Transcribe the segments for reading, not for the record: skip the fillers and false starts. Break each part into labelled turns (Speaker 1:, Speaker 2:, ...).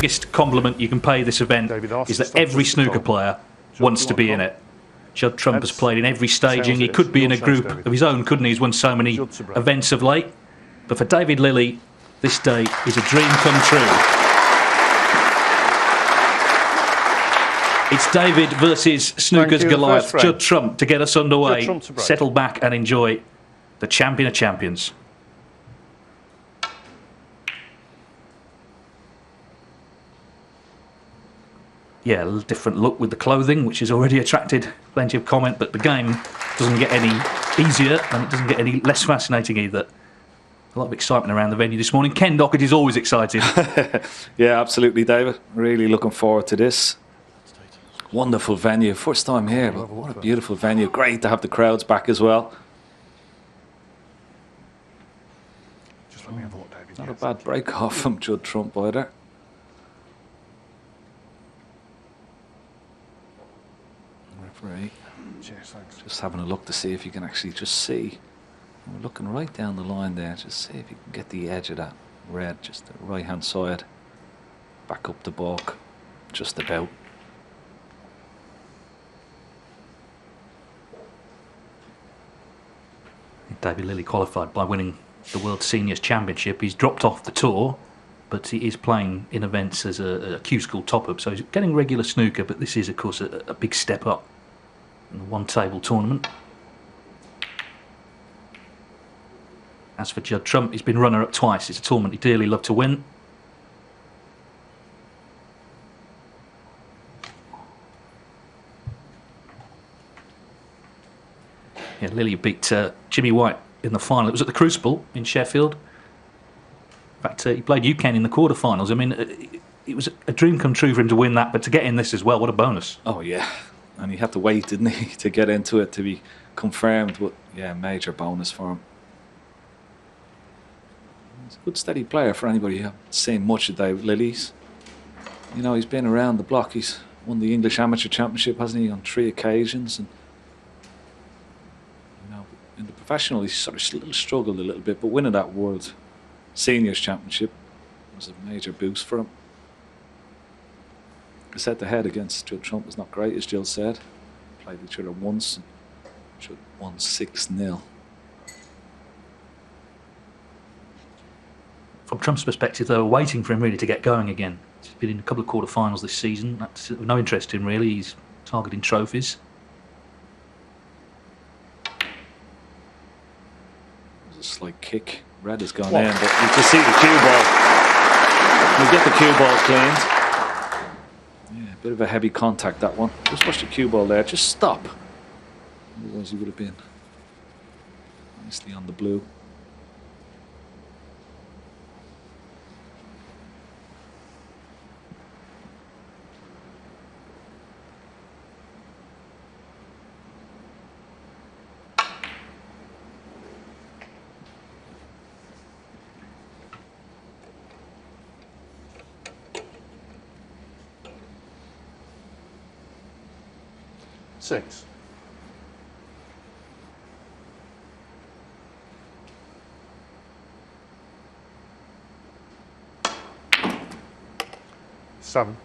Speaker 1: biggest compliment you can pay this event is that every snooker player wants to be in it. Judd Trump has played in every staging. He could be in a group of his own, couldn't he? He's won so many events of late. But for David Lilley, this day is a dream come true. It's David versus Snooker's Goliath, Judd Trump, to get us underway. Settle back and enjoy the champion of champions. Yeah, a little different look with the clothing, which has already attracted plenty of comment, but the game doesn't get any easier and it doesn't get any less fascinating either. A lot of excitement around the venue this morning. Ken Dockett is always excited.
Speaker 2: Yeah, absolutely, David. Really looking forward to this. Wonderful venue. First time here, but what a beautiful venue. Great to have the crowds back as well.
Speaker 3: Just let me have a look, David.
Speaker 2: Not a bad break off from Judd Trump either. Referee.
Speaker 3: Cheers, thanks.
Speaker 2: Just having a look to see if you can actually just see. We're looking right down the line there. Just see if you can get the edge of that red, just the right hand side. Back up the balk. Just about.
Speaker 1: David Lilley qualified by winning the World Seniors Championship. He's dropped off the tour, but he is playing in events as a Q School top-up, so he's getting regular snooker, but this is, of course, a big step up in the one-table tournament. As for Judd Trump, he's been runner-up twice. It's a tournament he'd dearly love to win. Yeah, Lilley beat Jimmy White in the final. It was at the Crucible in Sheffield. In fact, he played UCAN in the quarterfinals. I mean, it was a dream come true for him to win that, but to get in this as well, what a bonus.
Speaker 2: Oh, yeah. And he had to wait, didn't he, to get into it, to be confirmed. But, yeah, major bonus for him. He's a good, steady player for anybody who hasn't seen much of David Lilley's. You know, he's been around the block. He's won the English Amateur Championship, hasn't he, on 3 occasions. And in the professional, he's sort of struggled a little bit, but winning that World Seniors Championship was a major boost for him. His head-to-head against Judd Trump was not great, as Jill said. Played each other once, and Judd won 6-0.
Speaker 1: From Trump's perspective, they were waiting for him really to get going again. He's been in a couple of quarterfinals this season. That's no interest in him, really. He's targeting trophies.
Speaker 2: Slight kick. Red has gone in, but you can see the cue ball. You get the cue ball cleaned. Yeah, a bit of a heavy contact, that one. Just watch the cue ball there. Just stop. Otherwise, he would have been nicely on the blue.
Speaker 3: Six. Seven.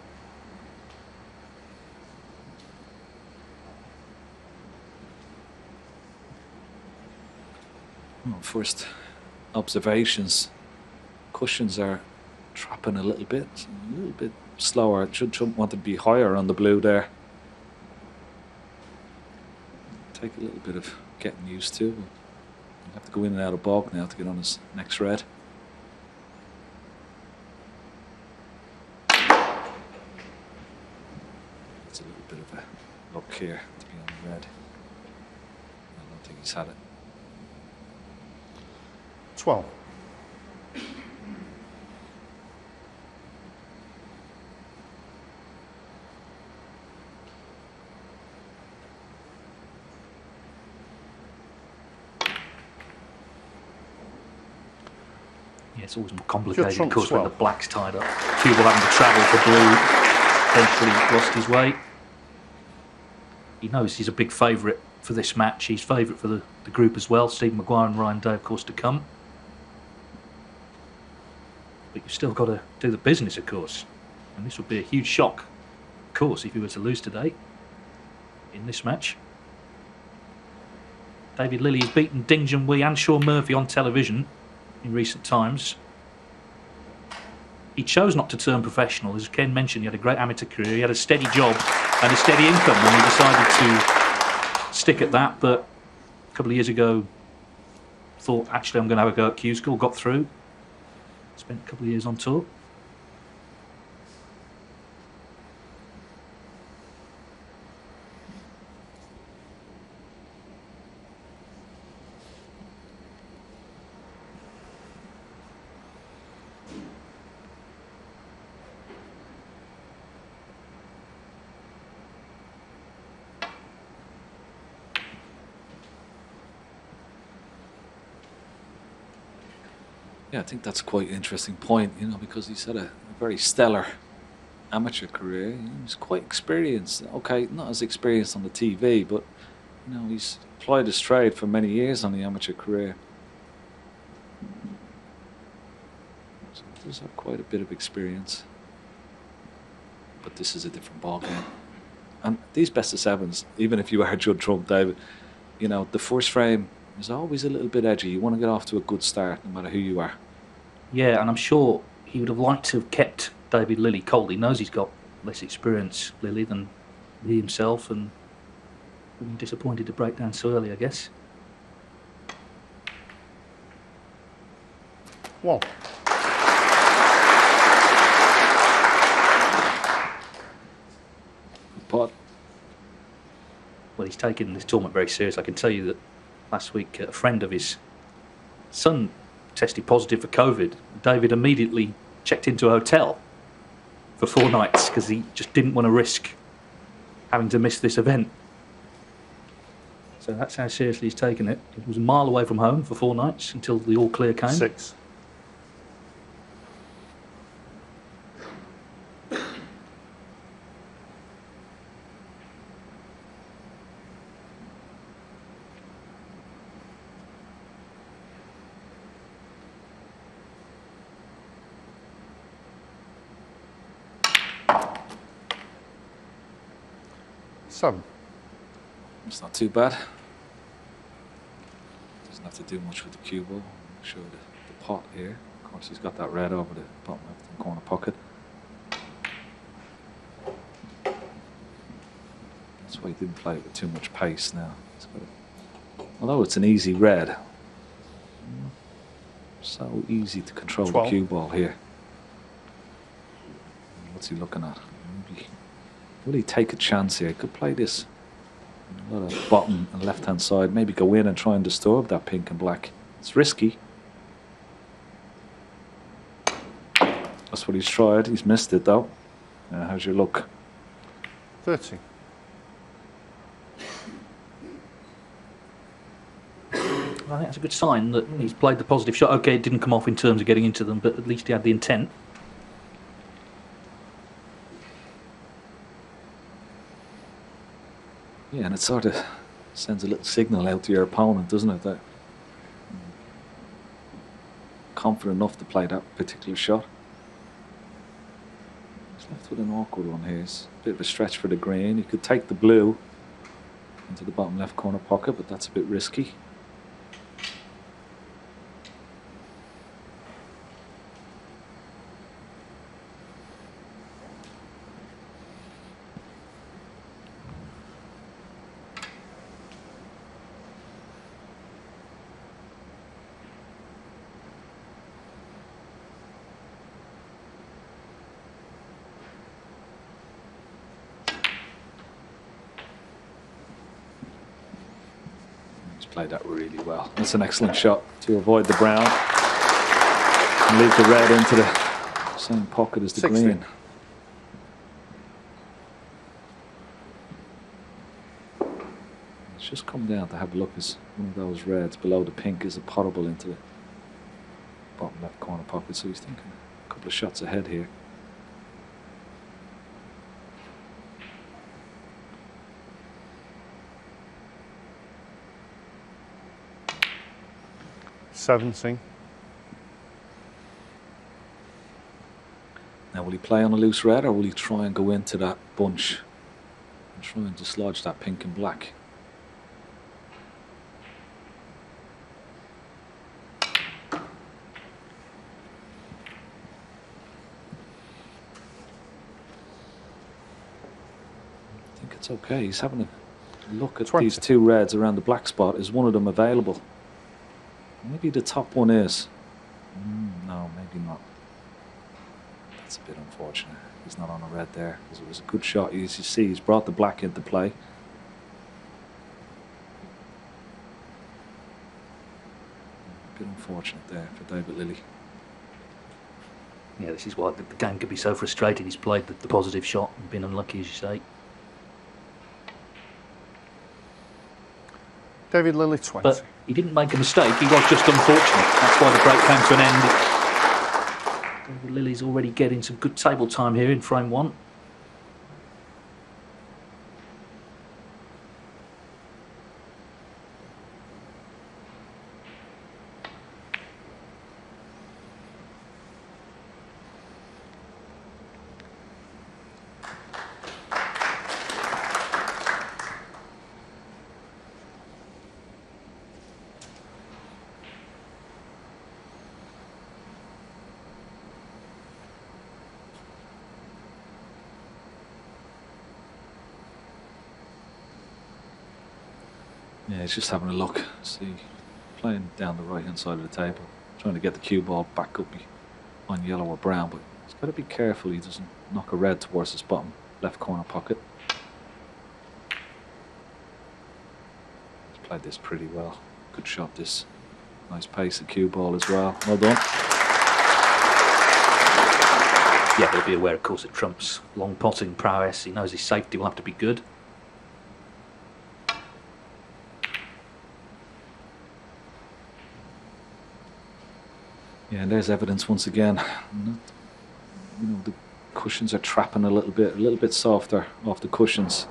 Speaker 2: Well, first observations. Cushions are trapping a little bit slower. Judd Trump wanted to be higher on the blue there. Take a little bit of getting used to. He'll have to go in and out of balk now to get on his next red. It's a little bit of a look here to be on the red. I don't think he's had it.
Speaker 3: 12.
Speaker 1: Yeah, it's always more complicated, of course, when the black's tied up. Cue ball having to travel for blue, eventually lost his way. He knows he's a big favourite for this match. He's favourite for the group as well. Steve Maguire and Ryan Day, of course, to come. But you've still got to do the business, of course. And this would be a huge shock, of course, if he were to lose today in this match. David Lilley has beaten Ding Junhui and Shaun Murphy on television in recent times. He chose not to turn professional. As Ken mentioned, he had a great amateur career. He had a steady job and a steady income when he decided to stick at that. But a couple of years ago, thought, actually, I'm going to have a go at Q School. Got through. Spent a couple of years on tour.
Speaker 2: Yeah, I think that's quite an interesting point, you know, because he's had a very stellar amateur career. He's quite experienced. Okay, not as experienced on the TV, but, you know, he's plied his trade for many years on the amateur career. So he does have quite a bit of experience. But this is a different ballgame. And these best of sevens, even if you are Judd Trump, David, you know, the first frame is always a little bit edgy. You want to get off to a good start, no matter who you are.
Speaker 1: Yeah, and I'm sure he would have liked to have kept David Lilley cold. He knows he's got less experience, Lilley, than he himself, and been disappointed to break down so early, I guess.
Speaker 3: 1.
Speaker 2: But
Speaker 1: Well, he's taken this tournament very seriously. I can tell you that last week a friend of his son tested positive for COVID. David immediately checked into a hotel for 4 nights because he just didn't want to risk having to miss this event. So that's how seriously he's taken it. He was a mile away from home for 4 nights until the all clear came.
Speaker 3: 6. Seven.
Speaker 2: it's not too bad. Doesn't have to do much with the cue ball. Show the pot here. Of course, he's got that red over the bottom left corner pocket. That's why he didn't play it with too much pace now. Although it's an easy red, so easy to control
Speaker 3: 12.
Speaker 2: the cue ball here. What's he looking at? Maybe, will he take a chance here? He could play this a lot of bottom and left hand side, maybe go in and try and disturb that pink and black. It's risky. That's what he's tried. He's missed it though. How's your look?
Speaker 3: 30.
Speaker 1: I think that's a good sign that he's played the positive shot. Okay, it didn't come off in terms of getting into them, but at least he had the intent.
Speaker 2: Yeah, and it sort of sends a little signal out to your opponent, doesn't it? That confident enough to play that particular shot. He's left with an awkward one here. It's a bit of a stretch for the green. He could take the blue into the bottom left corner pocket, but that's a bit risky. Played that really well. That's an excellent shot to avoid the brown and leave the red into the same pocket as the
Speaker 3: 16.
Speaker 2: green. It's just come down to have a look as one of those reds below the pink is a potable into the bottom left corner pocket, so he's thinking a couple of shots ahead here.
Speaker 3: Seventeen.
Speaker 2: Now Will he play on a loose red, or will he try and go into that bunch and try and dislodge that pink and black? I think it's okay. He's having a look at
Speaker 3: 20.
Speaker 2: these two reds around the black spot. Is one of them available? Maybe the top one is. No, maybe not. That's a bit unfortunate. He's not on a red there, because it was a good shot. As you see, he's brought the black into play. A bit unfortunate there for David Lilley.
Speaker 1: Yeah, this is why the game could be so frustrating. He's played the positive shot and been unlucky, as you say.
Speaker 3: David Lilley, 20.
Speaker 1: But he didn't make a mistake. He was just unfortunate. That's why the break came to an end. David Lilley's already getting some good table time here in frame one.
Speaker 2: Yeah, he's just having a look. See, playing down the right-hand side of the table, trying to get the cue ball back up on yellow or brown, but he's got to be careful he doesn't knock a red towards his bottom left corner pocket. He's played this pretty well. Good shot, this. Nice pace of cue ball as well. Well done.
Speaker 1: Yeah, he'll be aware, of course, that Trump's long potting prowess. He knows his safety will have to be good.
Speaker 2: Yeah, and there's evidence once again. The cushions are trapping a little bit softer off the cushions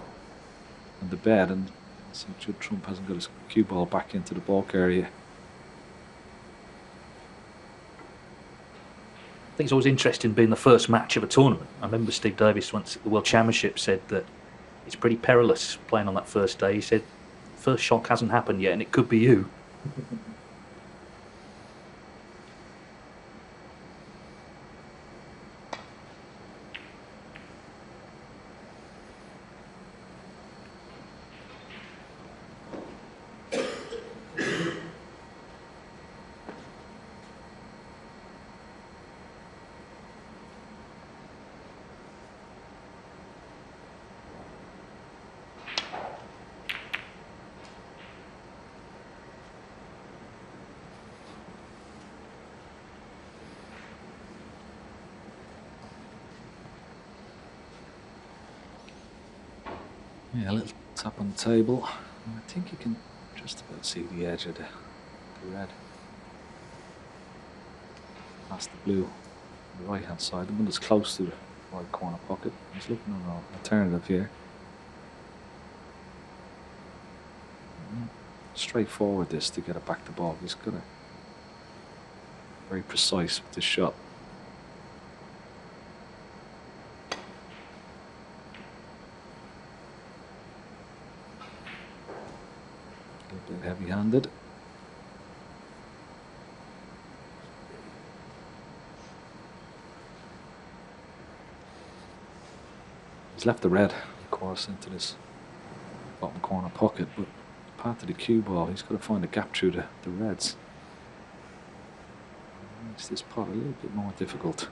Speaker 2: and the bed, and so Judd Trump hasn't got his cue ball back into the bulk area.
Speaker 1: I think it's always interesting being the first match of a tournament. I remember Steve Davis once at the World Championship said that it's pretty perilous playing on that first day. He said, first shock hasn't happened yet and it could be you.
Speaker 2: Yeah, a little tap on the table. I think you can just about see the edge of the red. Past the blue on the right hand side, the one that's close to the right corner pocket. He's looking at an alternative here. Straightforward this to get it back to ball. He's got a very precise with this shot. A bit heavy-handed. He's left the red, of course, into this bottom corner pocket, but part of the cue ball, he's got to find a gap through the reds. Makes this pot a little bit more difficult.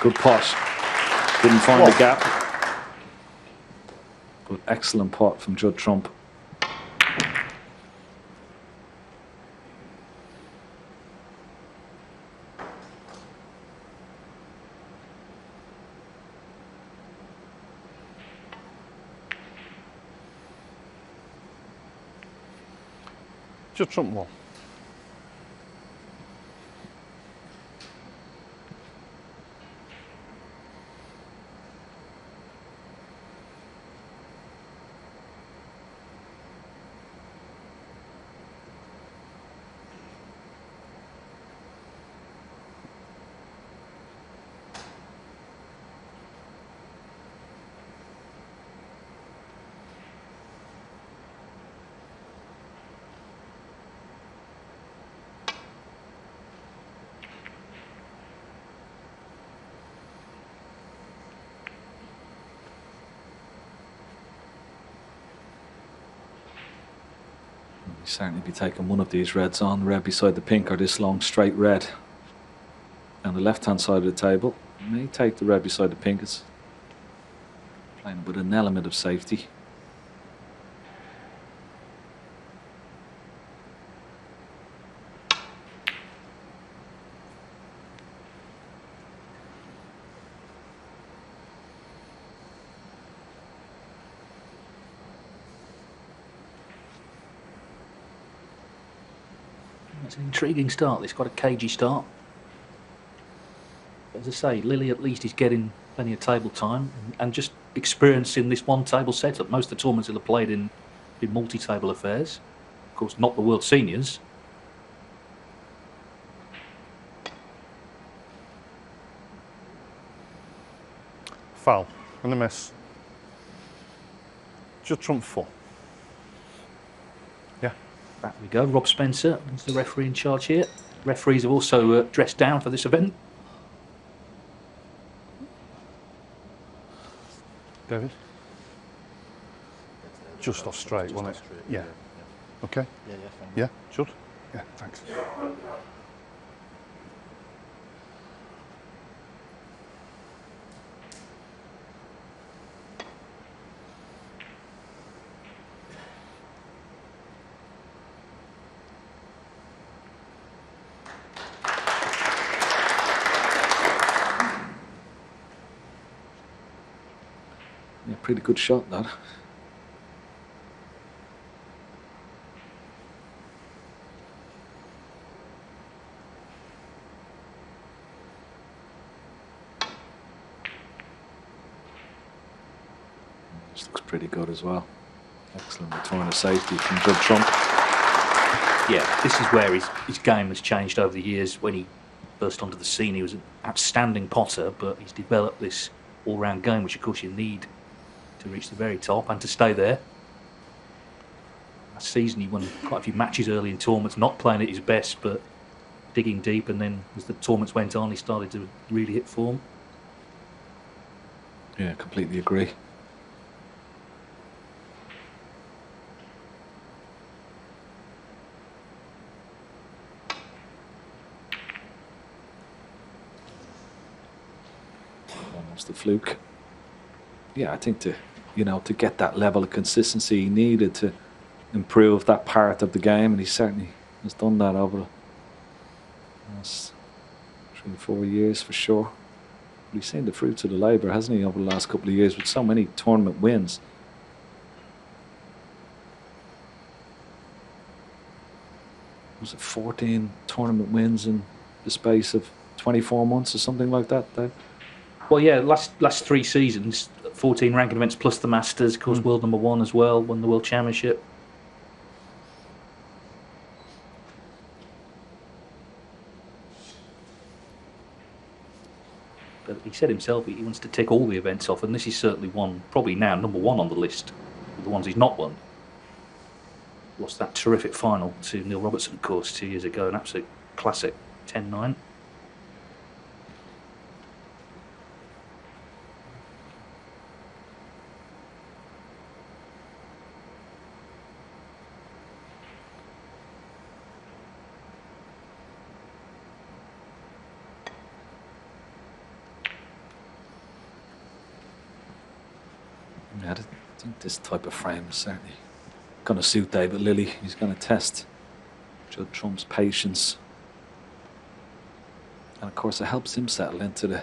Speaker 2: Good pot. Didn't find the gap. But excellent pot from Judd Trump.
Speaker 3: Judd Trump 1.
Speaker 2: He'll certainly be taking one of these reds on, red beside the pink or this long straight red. On the left-hand side of the table, he may take the red beside the pink. It's playing with an element of safety.
Speaker 1: It's an intriguing start. It's got a cagey start. As I say, Lilley at least is getting plenty of table time and just experiencing this one-table setup. Most of the tournaments he'll have played in multi-table affairs. Of course, not the World Seniors.
Speaker 3: Foul and a miss. Judd trump 4. Yeah.
Speaker 1: Back we go. Rob Spencer is the referee in charge here. Referees have also dressed down for this event.
Speaker 3: David? Just off straight, wasn't it? Yeah. Okay?
Speaker 4: Yeah, fine.
Speaker 3: Yeah, Judd? Yeah, thanks.
Speaker 2: Yeah, pretty good shot, that. This looks pretty good as well. Excellent return of safety from Judd Trump.
Speaker 1: Yeah, this is where his game has changed over the years. When he burst onto the scene, he was an outstanding potter, but he's developed this all-round game, which of course you need to reach the very top and to stay there. Last season he won quite a few matches early in tournaments, not playing at his best, but digging deep, and then as the tournaments went on, he started to really hit form.
Speaker 2: Yeah, completely agree. Almost a fluke. Yeah, I think to get that level of consistency he needed to improve that part of the game, and he certainly has done that over the last 3 or 4 years for sure. But he's seen the fruits of the labour, hasn't he, over the last couple of years with so many tournament wins. Was it 14 tournament wins in the space of 24 months or something like that, Dave?
Speaker 1: Well, yeah, last 3 seasons, 14 ranking events plus the Masters, of course, world #1 as well, won the World Championship. But he said himself he wants to tick all the events off, and this is certainly one, probably now #1 on the list of the ones he's not won. Lost that terrific final to Neil Robertson, of course, 2 years ago, an absolute classic, 10-9.
Speaker 2: I think this type of frame is certainly going to suit David Lilley. He's going to test Judd Trump's patience. And of course it helps him settle into the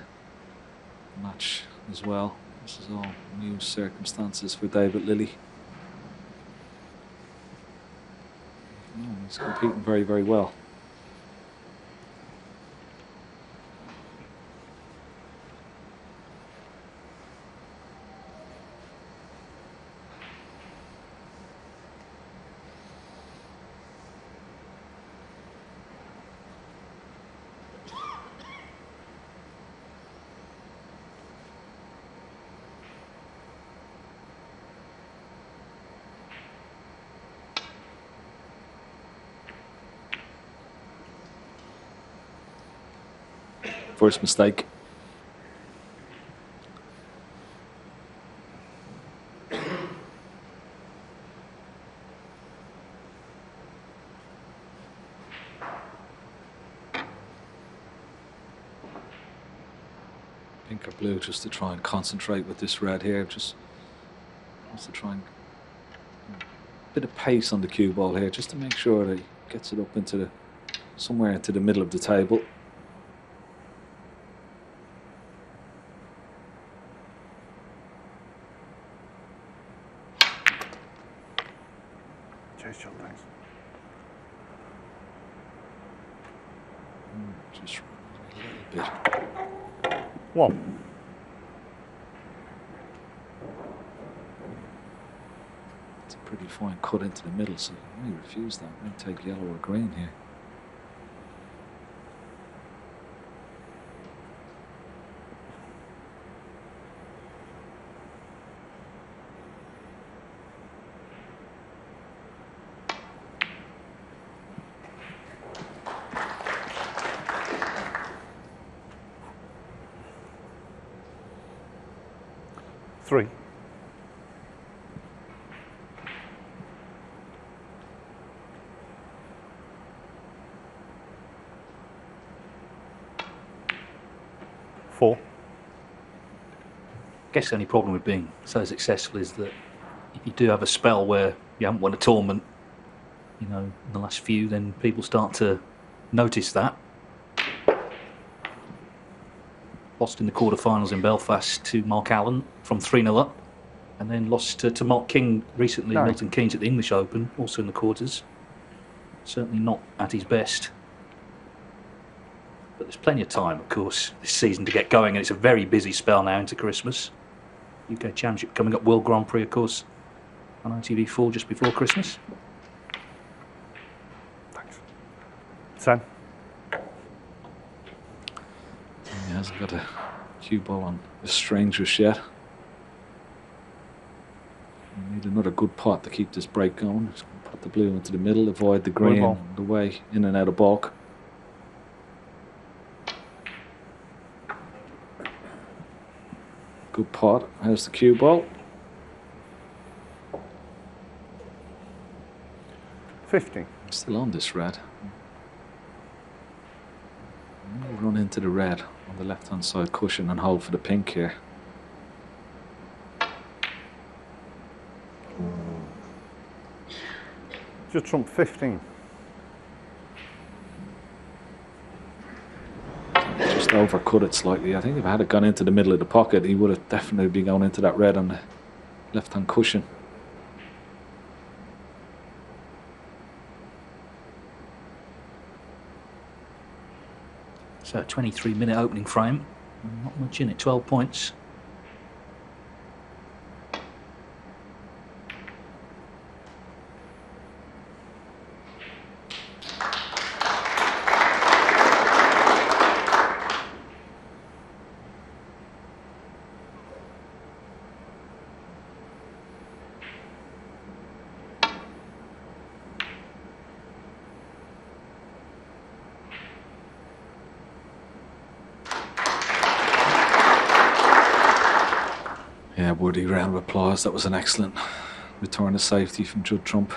Speaker 2: match as well. This is all new circumstances for David Lilley. He's competing very, very well. First mistake. pink or blue just to try and concentrate with this red here. Just wants to try and bit of pace on the cue ball here, just to make sure that he gets it up into the somewhere into the middle of the table.
Speaker 3: Cheers, John, thanks.
Speaker 2: Just a little bit.
Speaker 3: 1.
Speaker 2: It's a pretty fine cut into the middle, so I may refuse that. I may take yellow or green here.
Speaker 3: Three. 4.
Speaker 1: I guess the only problem with being so successful is that if you do have a spell where you haven't won a tournament, you know, in the last few, then people start to notice that. Lost in the quarterfinals in Belfast to Mark Allen from 3-0 up, and then lost to Mark King recently,
Speaker 3: No.
Speaker 1: Milton Keynes at the English Open, also in the quarters. Certainly not at his best. But there's plenty of time, of course, this season to get going, and it's a very busy spell now into Christmas. UK Championship coming up, World Grand Prix, of course, on ITV4 just before Christmas.
Speaker 3: Thanks. 10.
Speaker 2: He hasn't got a cue ball on the strangers yet. We need another good pot to keep this break going. Just put the blue into the middle, avoid the green
Speaker 3: ball.
Speaker 2: on the way in and out of balk. Good pot. How's the cue ball?
Speaker 3: 15.
Speaker 2: Still on this red. Run into the red on the left hand side cushion and hold for the pink here.
Speaker 3: Just trump 15.
Speaker 2: Just overcut it slightly. I think if I had it gone into the middle of the pocket, he would have definitely been going into that red on the left hand cushion.
Speaker 1: So a 23-minute opening frame, not much in it, 12 points.
Speaker 2: Yeah, worthy round of applause. That was an excellent return of safety from Judd Trump.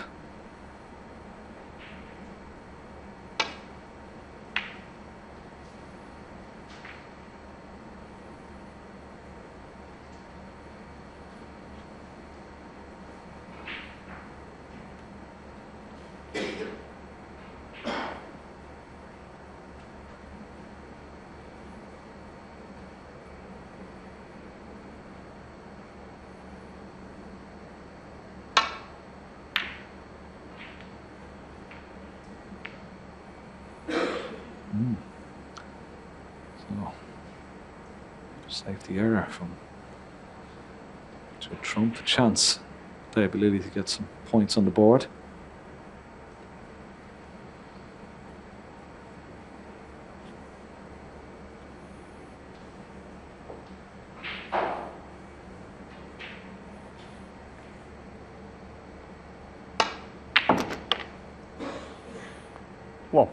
Speaker 2: So, safety error from Judd Trump. A chance, David Lilley, to get some points on the board.
Speaker 3: One.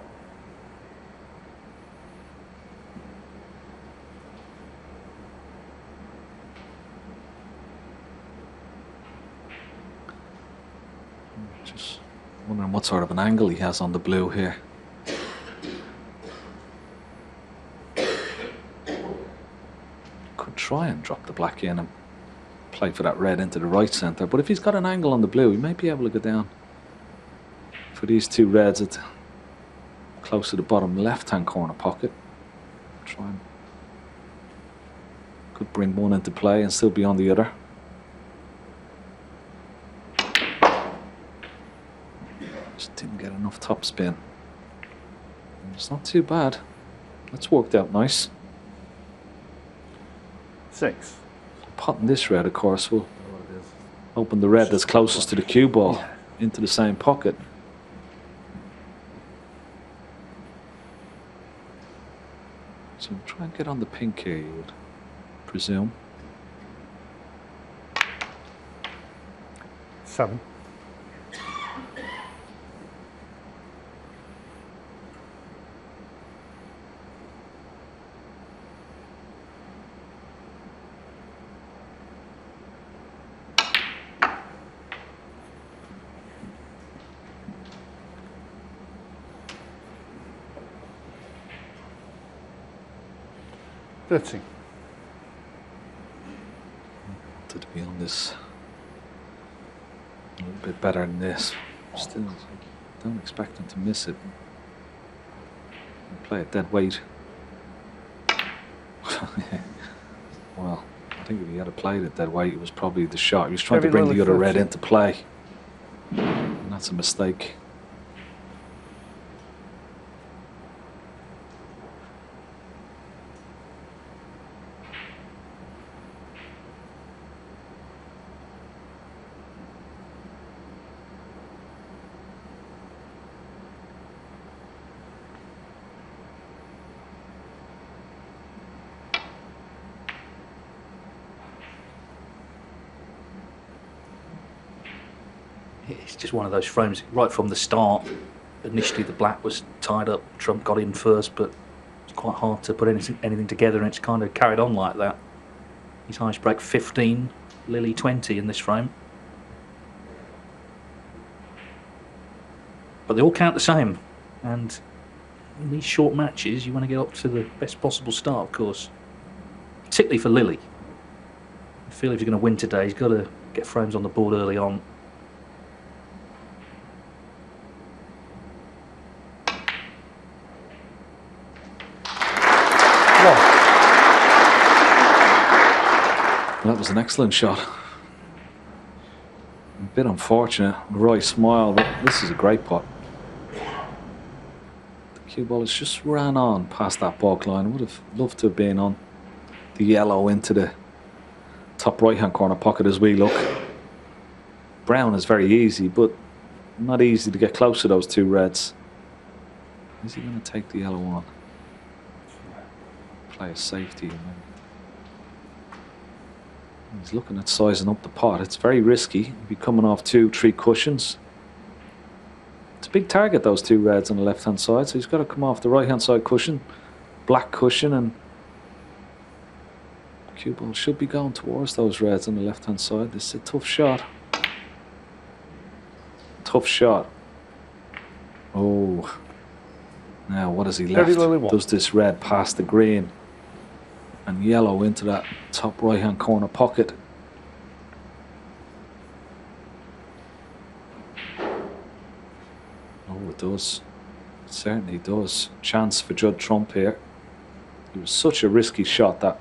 Speaker 2: Just wondering what sort of an angle he has on the blue here. try and drop the black in and play for that red into the right centre. But if he's got an angle on the blue, he may be able to go down for these two reds at close to the bottom left-hand corner pocket. Try and could bring one into play and still be on the other. Just didn't get enough top spin. It's not too bad. That's worked out nice.
Speaker 3: 6.
Speaker 2: Potting this red, of course, will open the red that's closest to the cue ball into the same pocket. So we'll try and get on the pink here, you would presume.
Speaker 3: 7.
Speaker 2: To be on this a little bit better than this. Still, don't expect him to miss it. Play it dead weight. Well, I think if he had played it dead weight, it was probably the shot. He was trying to bring the other red into play, and that's a mistake.
Speaker 1: It's just one of those frames right from the start. Initially the black was tied up, Trump got in first, but it's quite hard to put anything together, and it's kind of carried on like that. His highest break 15, Lilley 20 in this frame. But they all count the same, and in these short matches you want to get up to the best possible start, of course. Particularly for Lilley. I feel if you're going to win today, he's got to get frames on the board early on.
Speaker 2: That was an excellent shot. A bit unfortunate. Roy smiled, but this is a great putt. The cue ball has just ran on past that balk line. Would have loved to have been on the yellow into the top right hand corner pocket as we look. Brown is very easy, but not easy to get close to those two reds. Is he going to take the yellow on? Play a safety. He's looking at sizing up the pot. It's very risky. He'll be coming off 2-3 cushions. It's a big target, those two reds on the left hand side, so he's got to come off the right hand side cushion, black cushion, and cue ball should be going towards those reds on the left hand side. This is a tough shot. Tough shot. Oh. Now what has he left? Does this red past the green and yellow into that top right hand corner pocket? Oh, it does. It certainly does. Chance for Judd Trump here. It was such a risky shot, that.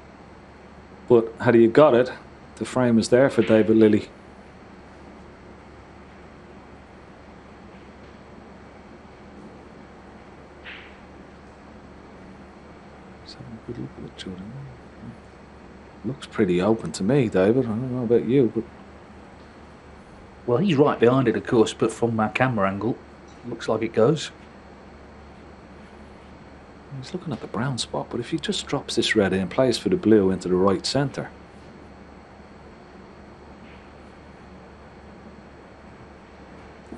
Speaker 2: But had he got it, the frame is there for David Lilley. Let's have a good look at it, Judd. Looks pretty open to me, David. I don't know about you, but...
Speaker 1: Well, he's right behind it, of course, but from our camera angle, looks like it goes.
Speaker 2: He's looking at the brown spot, but if he just drops this red in, plays for the blue into the right centre.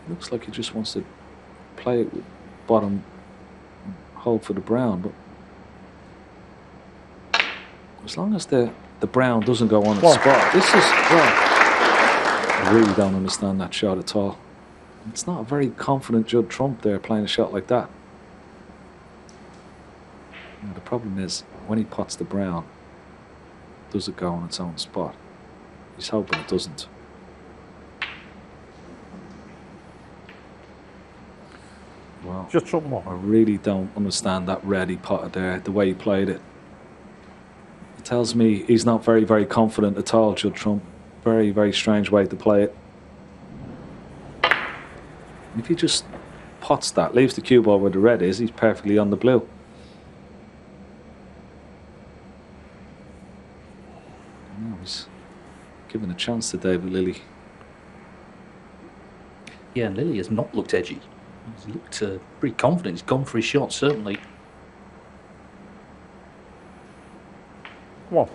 Speaker 2: Looks like he just wants to play it with bottom, hold for the brown, but as long as the brown doesn't go on its spot, this is, well, I really don't understand that shot at all. It's not a very confident Judd Trump there playing a shot like that. Now, the problem is when he pots the brown, does it go on its own spot? He's hoping it doesn't. Well,
Speaker 3: Just trump 1.
Speaker 2: I really don't understand that red he potted there, the way he played it. It tells me he's not very, very confident at all, Judd Trump. Very, very strange way to play it. If he just pots that, leaves the cue ball where the red is, he's perfectly on the blue. Now he's given a chance to David Lilley.
Speaker 1: Yeah, and Lilley has not looked edgy. He's looked pretty confident. He's gone for his shot, certainly.
Speaker 3: 1.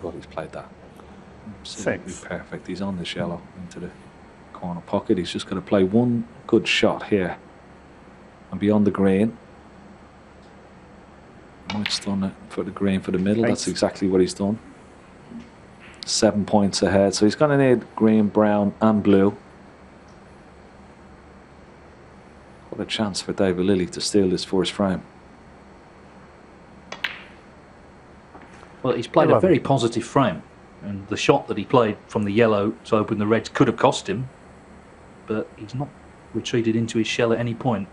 Speaker 2: Well, he's played that absolutely
Speaker 3: 6.
Speaker 2: perfect. He's on this yellow into the corner pocket. He's just got to play one good shot here and beyond the green. It's done it for the green for the middle.
Speaker 3: 8.
Speaker 2: That's exactly what he's done. 7 points ahead. So he's going to need green, brown, and blue. What a chance for David Lilley to steal this first frame.
Speaker 1: Well, he's played
Speaker 3: 11.
Speaker 1: a very positive frame, and the shot that he played from the yellow to open the reds could have cost him, but he's not retreated into his shell at any point.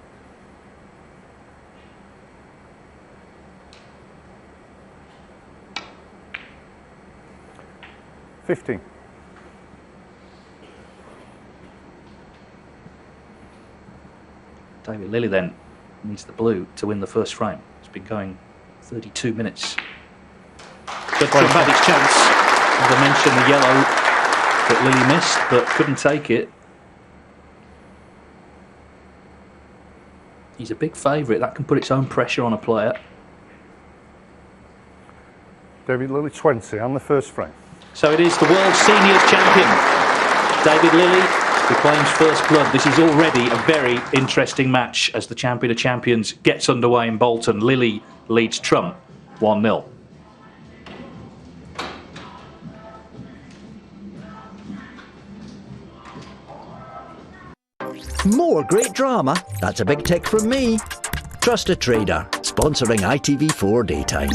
Speaker 3: $15.
Speaker 1: David Lilley then needs the blue to win the first frame. It's been going 32 minutes. Judd Trump had his chance. As I mentioned, the yellow that Lilley missed, but couldn't take it. He's a big favourite. That can put its own pressure on a player.
Speaker 3: David Lilley 20 on the first frame.
Speaker 1: So it is the world seniors champion, David Lilley, who claims first blood. This is already a very interesting match as the champion of champions gets underway in Bolton. Lilley leads Trump 1-0.
Speaker 4: More great drama? That's a big tick from me. Trust a Trader, sponsoring ITV4 Daytime.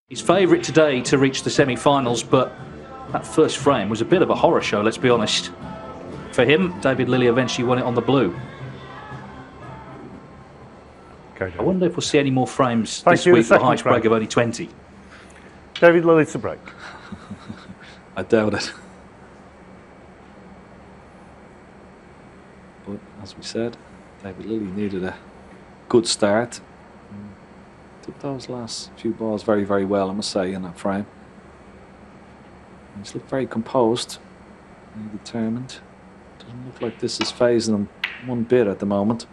Speaker 1: He's favourite today to reach the semi-finals, but that first frame was a bit of a horror show, let's be honest. For him, David Lilley eventually won it on the blue.
Speaker 3: Okay,
Speaker 1: I wonder if we'll see any more frames this week with a highest break of only 20.
Speaker 3: David Lilley to break.
Speaker 2: I doubt it. But as we said, David Lilley needed a good start. Took those last few balls very, very well, I must say, in that frame. He's looked very composed, very determined. Doesn't look like this is phasing him one bit at the moment.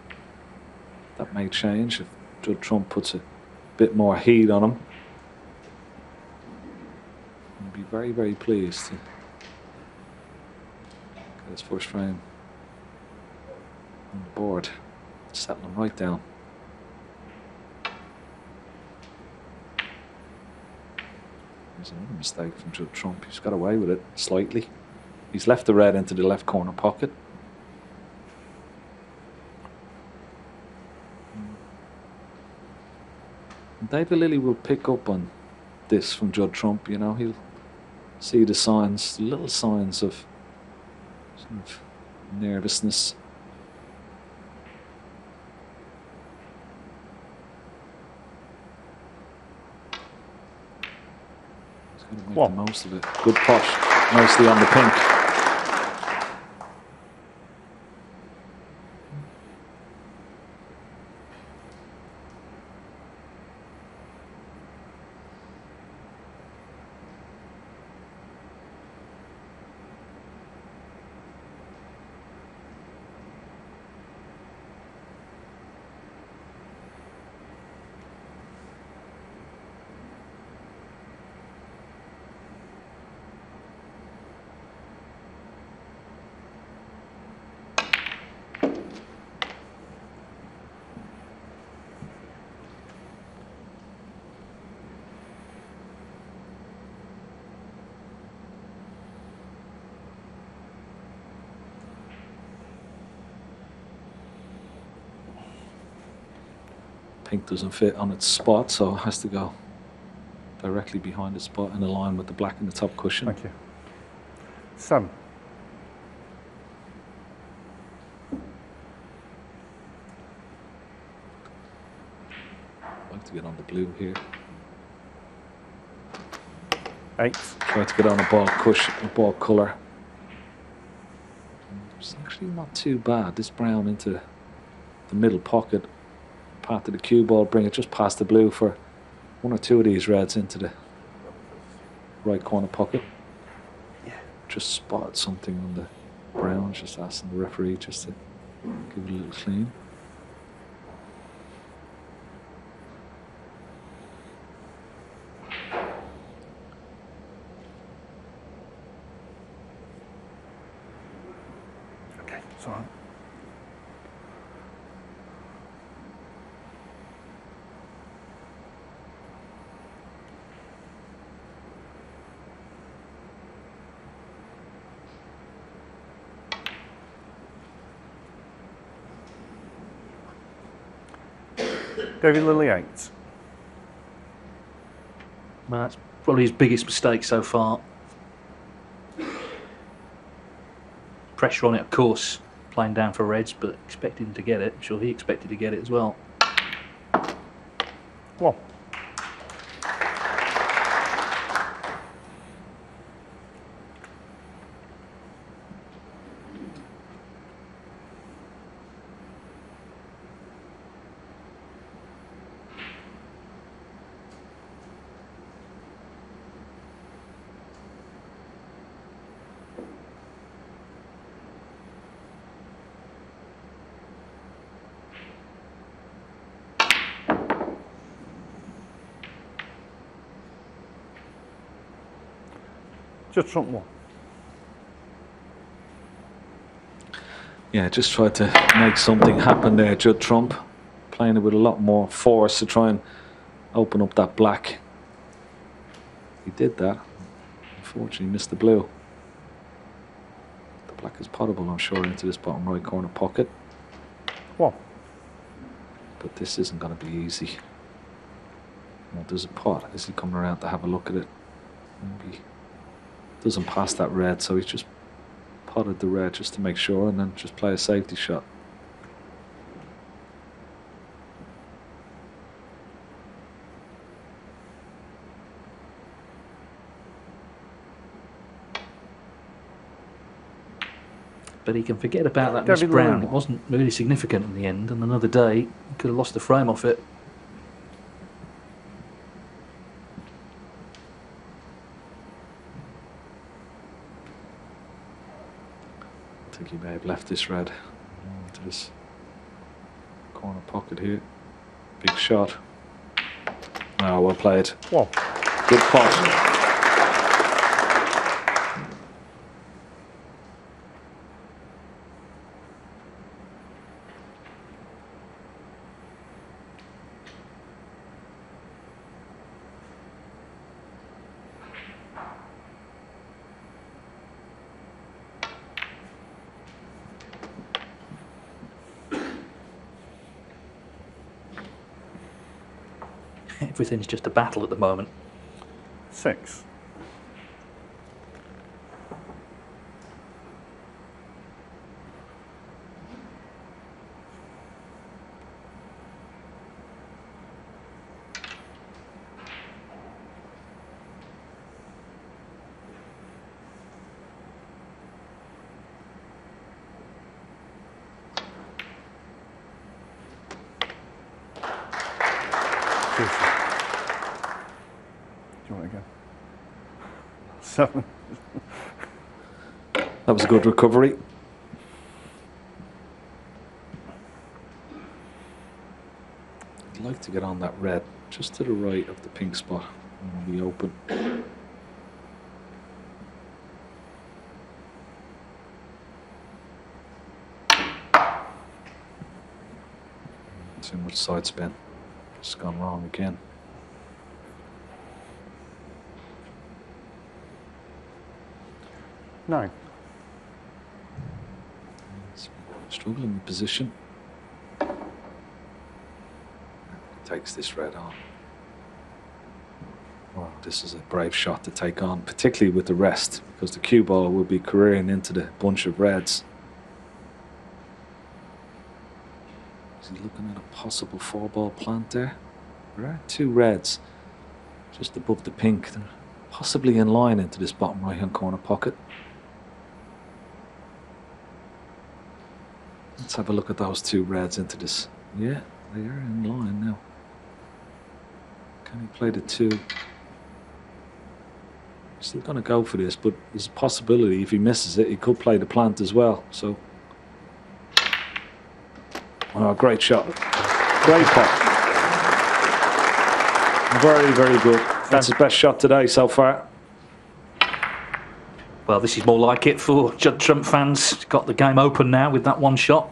Speaker 2: That may change if Judd Trump puts a bit more heat on him. I'd be very, very pleased to get his first frame on the board, settle him right down. There's another mistake from Judd Trump. He's got away with it slightly. He's left the red into the left corner pocket. And David Lilley will pick up on this from Judd Trump. You know, he'll see the signs, the little signs of sort of nervousness. He's going to make the most of it. Good push, nicely on the pink. Pink doesn't fit on its spot, so it has to go directly behind the spot in a line with the black in the top cushion.
Speaker 3: Thank you. Sam.
Speaker 2: I'd like to get on the blue here.
Speaker 3: 8.
Speaker 2: Try to get on a ball cushion, a ball colour. It's actually not too bad. This brown into the middle pocket. Path to the cue ball, bring it just past the blue for one or two of these reds into the right corner pocket. Just spot something on the brown, just asking the referee just to give it a little clean.
Speaker 3: Okay, it's all right. David Lilley 8.
Speaker 1: Well, that's probably his biggest mistake so far. Pressure on it, of course, playing down for reds, but expecting to get it. I'm sure he expected to get it as well.
Speaker 3: Well. Judd Trump 1.
Speaker 2: Yeah, just tried to make something happen there, Judd Trump. Playing it with a lot more force to try and open up that black. He did that. Unfortunately, missed the blue. The black is potable, I'm sure, into this bottom right corner pocket.
Speaker 3: What?
Speaker 2: But this isn't going to be easy. Oh, there's a pot. Is he coming around to have a look at it? Maybe doesn't pass that red, so he's just potted the red just to make sure, and then just play a safety shot.
Speaker 1: But he can forget about that miss brown. It wasn't really significant in the end, and another day he could have lost the frame off it.
Speaker 2: I think he may have left this red into this corner pocket here. Big shot. Oh, well played.
Speaker 3: Whoa.
Speaker 2: Good pot.
Speaker 1: Everything's just a battle at the moment.
Speaker 3: 6. Do you want to go? 7.
Speaker 2: That was a good recovery. I'd like to get on that red just to the right of the pink spot and be open. Too much side spin. Just gone wrong again.
Speaker 3: No.
Speaker 2: Struggling position. Takes this red on. Well, this is a brave shot to take on, particularly with the rest, because the cue ball will be careering into the bunch of reds. Is he looking at a possible 4-ball plant there? There are 2 reds just above the pink. They're possibly in line into this bottom right-hand corner pocket. Let's have a look at those 2 reds into this. Yeah, they are in line now. Can he play the 2? Still going to go for this, but there's a possibility if he misses it, he could play the plant as well. So, oh, great shot. Great pot. Very, very good. That's his best shot today so far.
Speaker 1: Well, this is more like it for Judd Trump fans. Got the game open now with that one shot.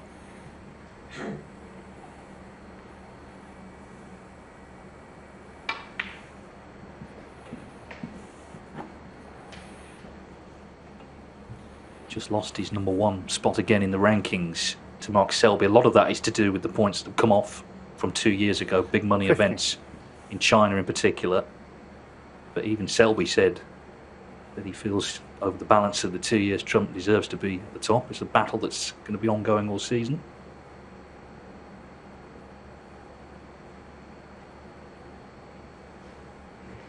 Speaker 1: Just lost his #1 spot again in the rankings to Mark Selby. A lot of that is to do with the points that have come off from 2 years ago, big money events in China in particular. But even Selby said that he feels over the balance of the 2 years Trump deserves to be at the top. It's a battle that's going to be ongoing all season.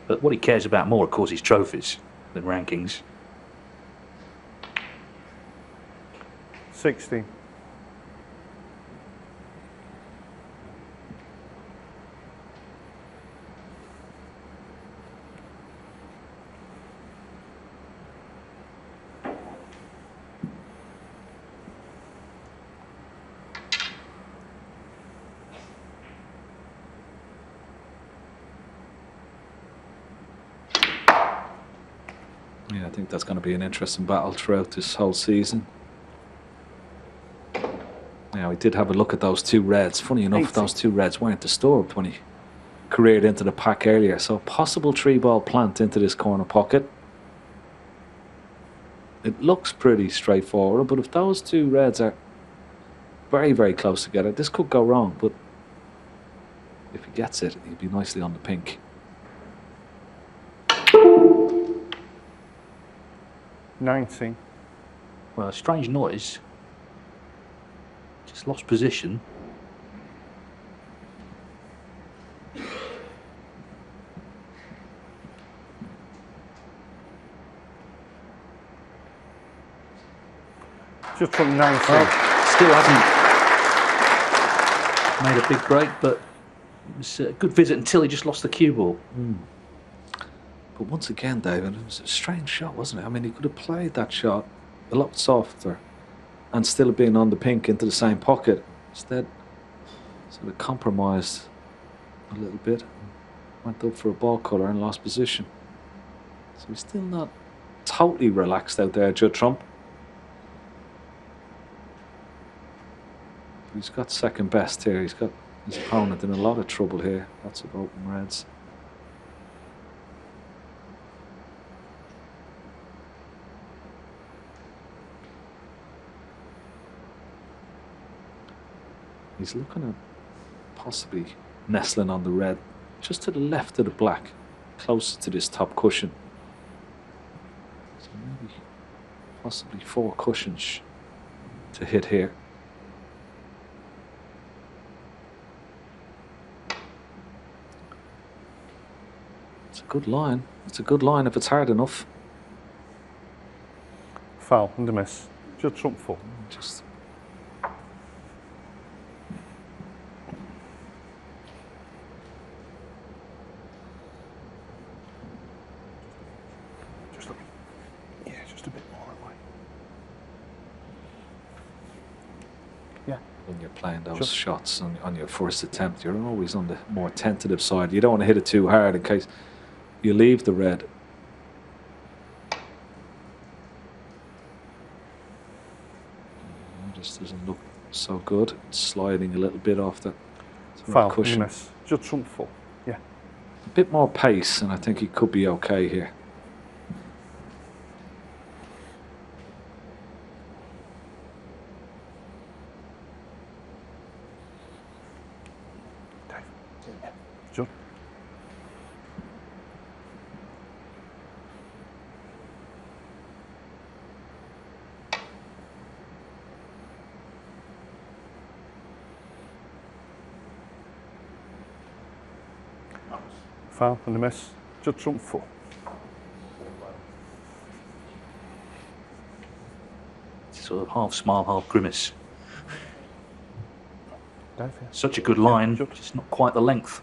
Speaker 1: But what he cares about more, of course, is trophies than rankings.
Speaker 3: 16.
Speaker 2: Yeah, I think that's going to be an interesting battle throughout this whole season. Now, he did have a look at those 2 reds. Funny enough, those 2 reds weren't disturbed when he careered into the pack earlier. So, possible 3-ball plant into this corner pocket. It looks pretty straightforward, but if those 2 reds are very, very close together, this could go wrong. But if he gets it, he'd be nicely on the pink.
Speaker 3: 19.
Speaker 1: Well, a strange noise. Just lost position.
Speaker 3: Just from 19.
Speaker 1: Well, still hasn't made a big break, but it was a good visit until he just lost the cue ball.
Speaker 2: But once again, David, it was a strange shot, wasn't it? I mean, he could have played that shot a lot softer and still have been on the pink into the same pocket. Instead, sort of compromised a little bit. Went up for a ball colour and lost position. So he's still not totally relaxed out there, Judd Trump. He's got second best here. He's got his opponent in a lot of trouble here. Lots of open reds. He's looking at possibly nestling on the red, just to the left of the black, closer to this top cushion. So maybe possibly 4 cushions to hit here. It's a good line. It's a good line if it's hard enough.
Speaker 3: Foul and a miss. Judd Trump 4.
Speaker 2: Just
Speaker 3: Just a bit more away. Yeah.
Speaker 2: when you're playing those shots on your first attempt, you're always on the more tentative side. You don't want to hit it too hard in case you leave the red. It just doesn't look so good. It's sliding a little bit off the
Speaker 3: Foul,
Speaker 2: cushion.
Speaker 3: miss. Judd Trump 4. Yeah.
Speaker 2: A bit more pace, and I think he could be okay here.
Speaker 3: Judd. Foul and a miss. Judd Trump 4.
Speaker 1: Sort of half smile, half grimace.
Speaker 3: Dave, yeah.
Speaker 1: Such a good line,
Speaker 3: Judd.
Speaker 1: just not quite the length.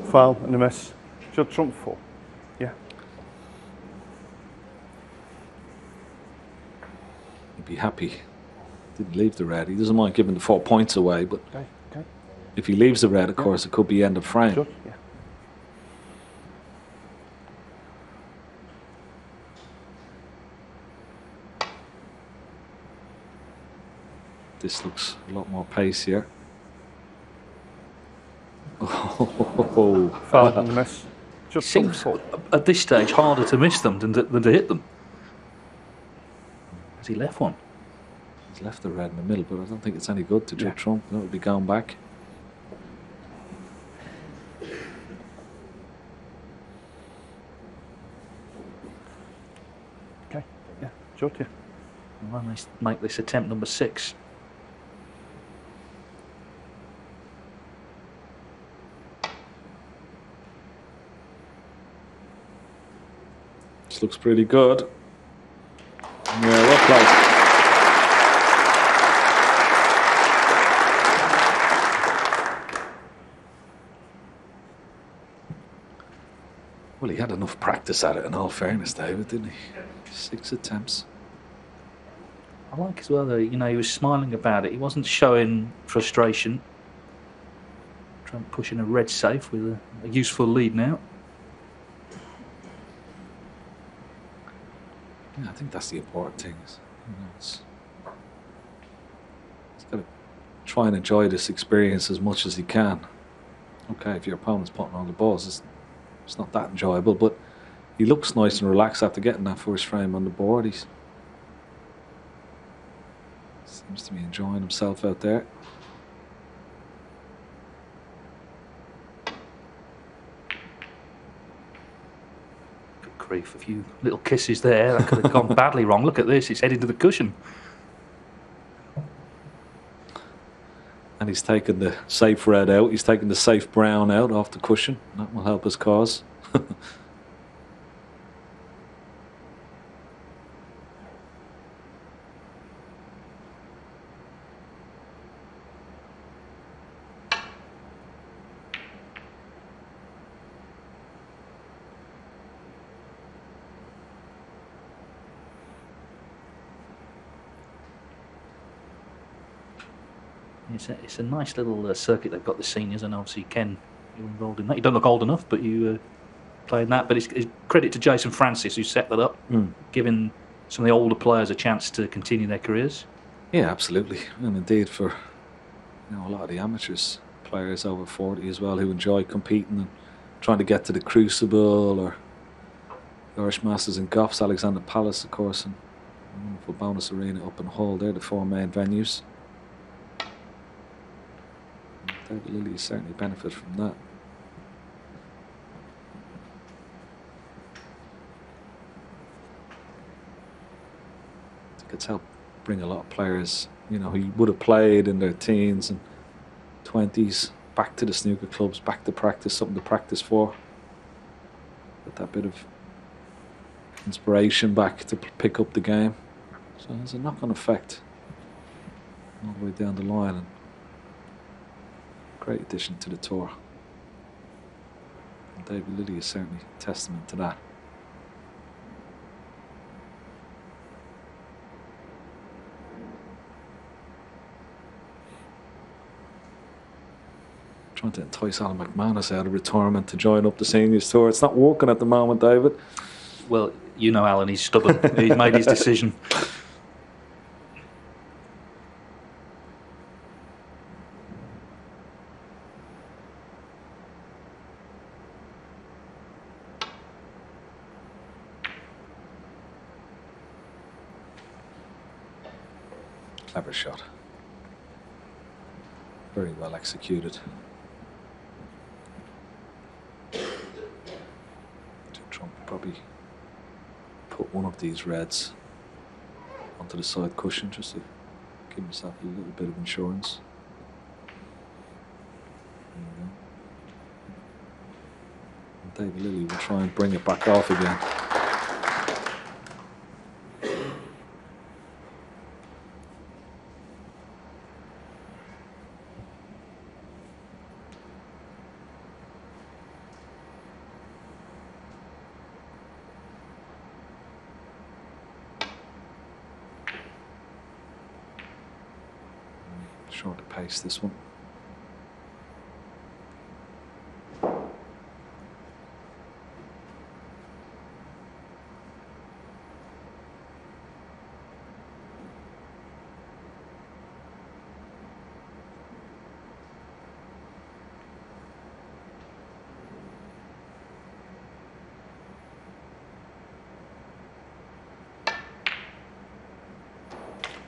Speaker 3: Foul and a miss. Judd Trump 4. Yeah.
Speaker 2: He'd be happy. Didn't leave the red. He doesn't mind giving the 4 points away, but
Speaker 3: Okay. Okay.
Speaker 2: if he leaves the red, of course, it could be end of frame.
Speaker 3: Judd. Yeah.
Speaker 2: This looks a lot more pace here. Oh,
Speaker 3: Foul and a miss. Judd Trump
Speaker 1: Seems
Speaker 3: 4.
Speaker 1: at this stage harder to miss them than to hit them. Has he left one?
Speaker 2: he's left the red in the middle, but I don't think it's any good to Judd
Speaker 3: Yeah.
Speaker 2: Trump. That would be going back.
Speaker 3: Okay. Yeah. Judd. Yeah.
Speaker 1: Well, let's make this attempt number 6.
Speaker 2: This looks pretty good. Yeah, well played. Well, he had enough practice at it, in all fairness, David, didn't he? 6 attempts.
Speaker 1: I like as well though, you know, he was smiling about it. He wasn't showing frustration. Trump pushing a red safe with a useful lead now.
Speaker 2: Yeah, I think that's the important thing. You know, it's got to try and enjoy this experience as much as he can. Okay, if your opponent's putting on the balls, it's not that enjoyable, but he looks nice and relaxed after getting that first frame on the board. Seems to be enjoying himself out there.
Speaker 1: Good grief, a few little kisses there. That could have gone badly wrong. Look at this, it's heading to the cushion.
Speaker 2: And he's taken the safe red out. He's taken the safe brown out off the cushion. That will help his cause.
Speaker 1: It's a nice little circuit they've got, the seniors, and obviously Ken, you're involved in that. You don't look old enough, but you playing that. But it's credit to Jason Francis who set that up, giving some of the older players a chance to continue their careers.
Speaker 2: Yeah, absolutely, and indeed for a lot of the amateurs players over 40 as well who enjoy competing and trying to get to the Crucible or the Irish Masters in Goffs, Alexander Palace, of course, and a wonderful bonus arena up in Hull. They're the 4 main venues. David Lilley certainly benefit from that. I think it's helped bring a lot of players, who would have played in their teens and 20s back to the snooker clubs, back to practice, something to practice for. Get that bit of inspiration back to pick up the game. So there's a knock-on effect all the way down the line. And great addition to the tour. And David Lilley is certainly a testament to that. Trying to entice Alan McManus out of retirement to join up the seniors tour. It's not working at the moment, David.
Speaker 1: Well, you know Alan, he's stubborn. He's made his decision.
Speaker 2: Clever shot. Very well executed. Trump probably put one of these reds onto the side cushion just to give himself a little bit of insurance. There you go. And David Lilley will try and bring it back off again. Shorter pace, this one.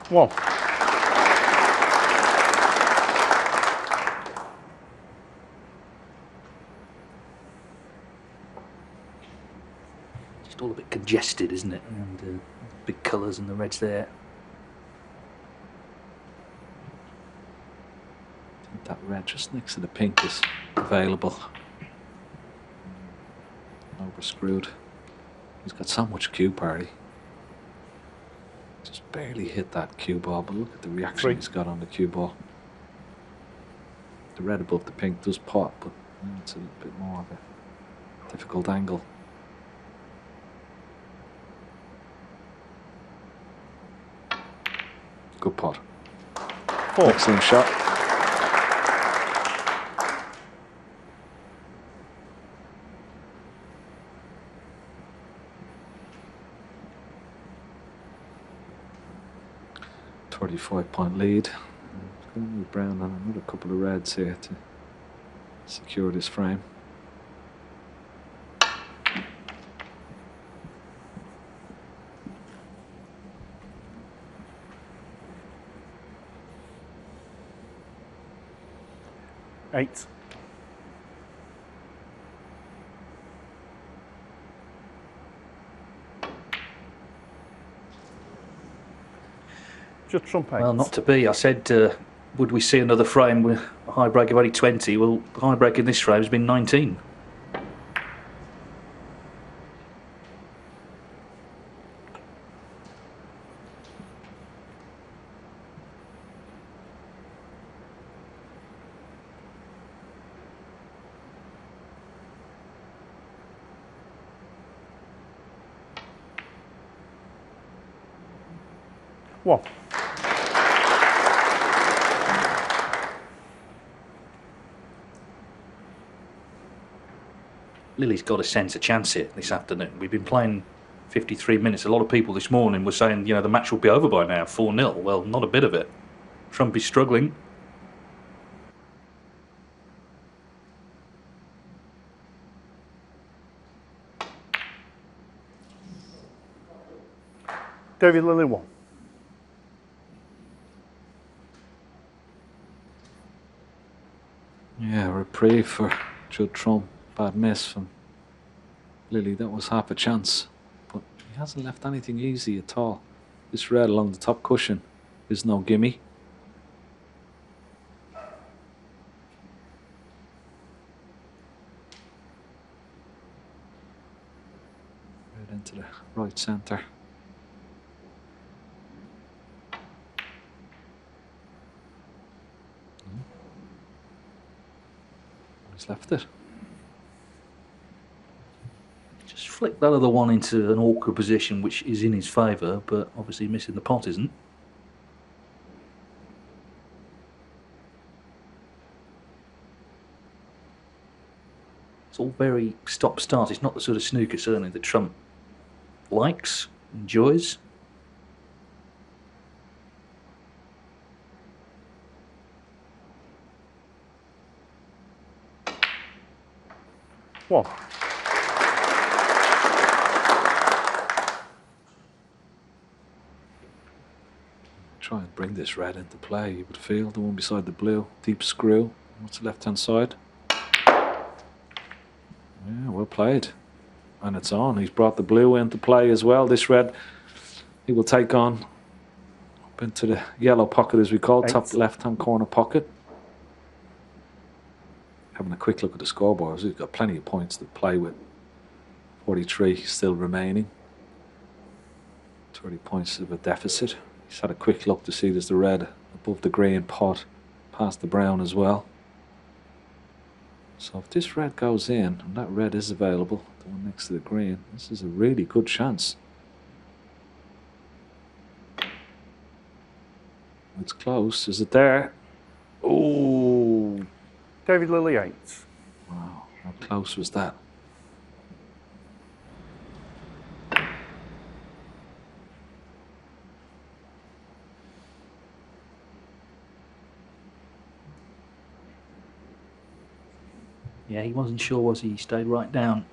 Speaker 3: Well.
Speaker 1: All a bit congested, isn't it? And big colours and the reds there.
Speaker 2: I think that red just next to the pink is available. Overscrewed. He's got so much cue party. Just barely hit that cue ball, but look at the reaction he's got on the cue ball. The red above the pink does pop, but it's a little bit more of a difficult angle. Good pot. Excellent shot. .5 lead. Going to move Brown on another couple of reds here to secure this frame.
Speaker 3: 8. Judd Trump 8.
Speaker 1: Well, not to be. I said, would we see another frame with a high break of only 20? Well, the high break in this frame has been 19.
Speaker 3: One.
Speaker 1: Lilley's got a sense of chance here this afternoon. We've been playing 53 minutes. A lot of people this morning were saying, you know, the match will be over by now, 4-0. Well, not a bit of it. Trump is struggling.
Speaker 3: David Lilley 1.
Speaker 2: Yeah, reprieve for Judd Trump. Bad miss from Lilley. That was half a chance. But he hasn't left anything easy at all. This red along the top cushion is no gimme. Right into the right centre. He's left it.
Speaker 1: Just flick that other one into an awkward position, which is in his favour, but obviously missing the pot isn't. It's all very stop-start. It's not the sort of snooker, certainly, that Trump likes, enjoys.
Speaker 3: One.
Speaker 2: Try and bring this red into play. You would feel the one beside the blue. Deep screw. What's the left-hand side? Yeah, well played. And it's on. He's brought the blue into play as well. This red, he will take on up into the yellow pocket, as we call it, top left-hand corner pocket. Having a quick look at the scoreboard, he's got plenty of points to play with. 43 still remaining. 30 points of a deficit. He's had a quick look to see there's the red above the green pot, past the brown as well. So if this red goes in, and that red is available, the one next to the green, this is a really good chance. It's close. Is it there? Oh,
Speaker 3: David Lilley 8.
Speaker 2: wow, how close was that?
Speaker 1: Yeah, he wasn't sure, was he? He stayed right down.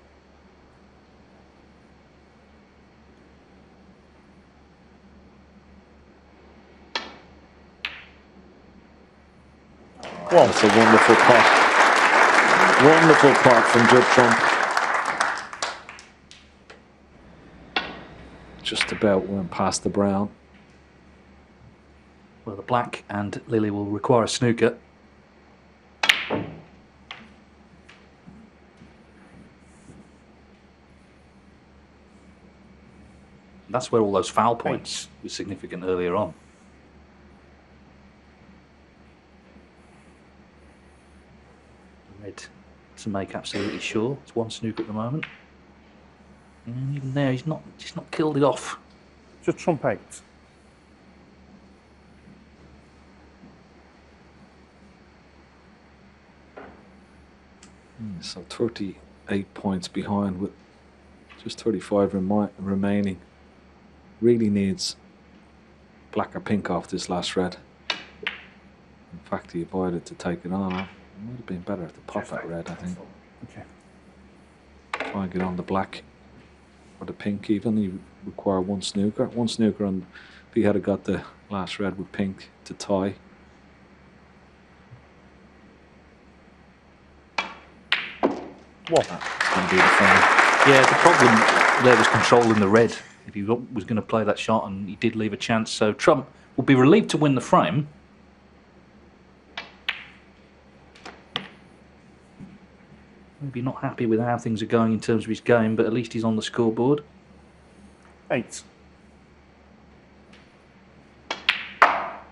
Speaker 2: Well, it's a wonderful pot. Wonderful pot from Judd Trump. Just about went past the brown.
Speaker 1: Well, the black and Lilley will require a snooker. That's where all those foul points were significant earlier on. Red to make absolutely sure. It's one snooker at the moment. And even there, he's not killed it off.
Speaker 3: Judd Trump 8.
Speaker 2: So 38 points behind with just 35 remaining. Really needs black or pink off this last red. In fact, he avoided to take it on. It might have been better if they popped that red, I think.
Speaker 3: Okay.
Speaker 2: Try and get on the black or the pink even. You require one snooker. One snooker, and if he had got the last red with pink to tie.
Speaker 3: What?
Speaker 2: That's going to be the frame.
Speaker 1: Yeah, the problem there was controlling the red. If he was going to play that shot, and he did leave a chance, so Trump will be relieved to win the frame. Maybe not happy with how things are going in terms of his game, but at least he's on the scoreboard.
Speaker 3: 8.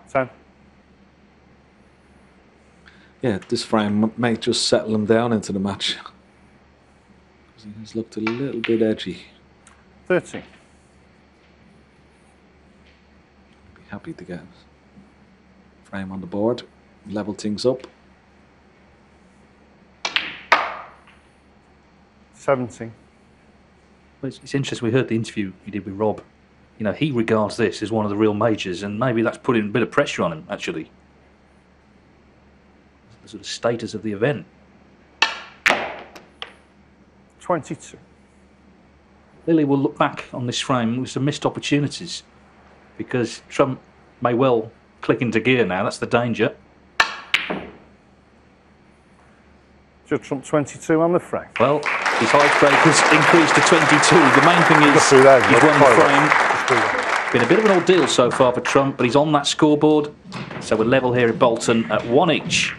Speaker 3: 10.
Speaker 2: Yeah, this frame might just settle him down into the match. Because he has looked a little bit edgy.
Speaker 3: 13.
Speaker 2: Be happy to get frame on the board, level things up.
Speaker 3: 17.
Speaker 1: Well, it's interesting, we heard the interview you did with Rob. You know, he regards this as one of the real majors, and maybe that's putting a bit of pressure on him, actually. The sort of status of the event.
Speaker 3: 22.
Speaker 1: Lilley will look back on this frame with some missed opportunities, because Trump may well click into gear now. That's the danger.
Speaker 3: Judd Trump 22 on the frame.
Speaker 1: Well, his icebreakers increased to 22. The main thing is
Speaker 3: Just through there,
Speaker 1: he's won the frame.
Speaker 3: Just through there.
Speaker 1: Been a bit of an ordeal so far for Trump, but he's on that scoreboard. So we're level here at Bolton at 1 each.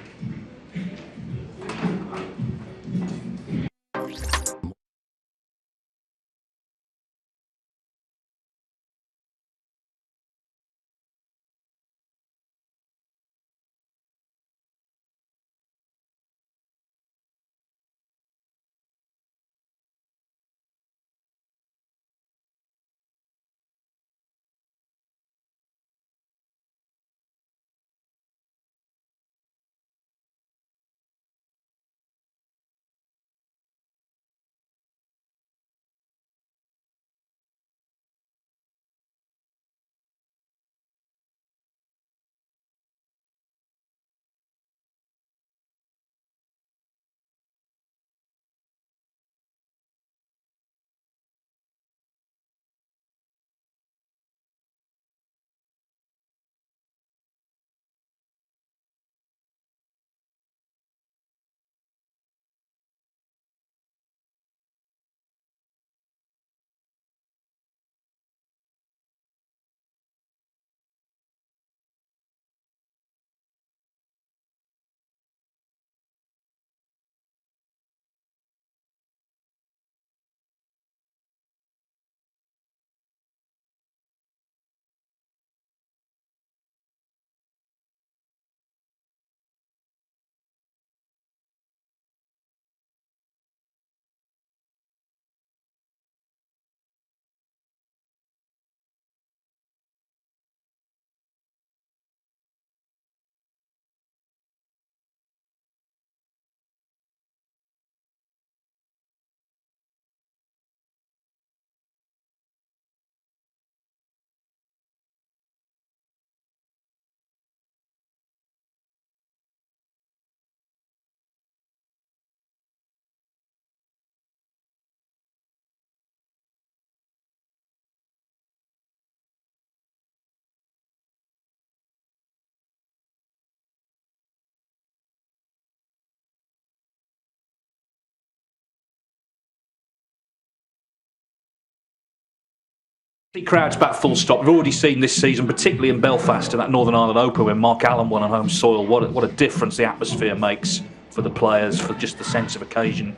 Speaker 1: Crowds back full stop. We've already seen this season, particularly in Belfast and that Northern Ireland Open when Mark Allen won on home soil, what a difference the atmosphere makes for the players, for just the sense of occasion.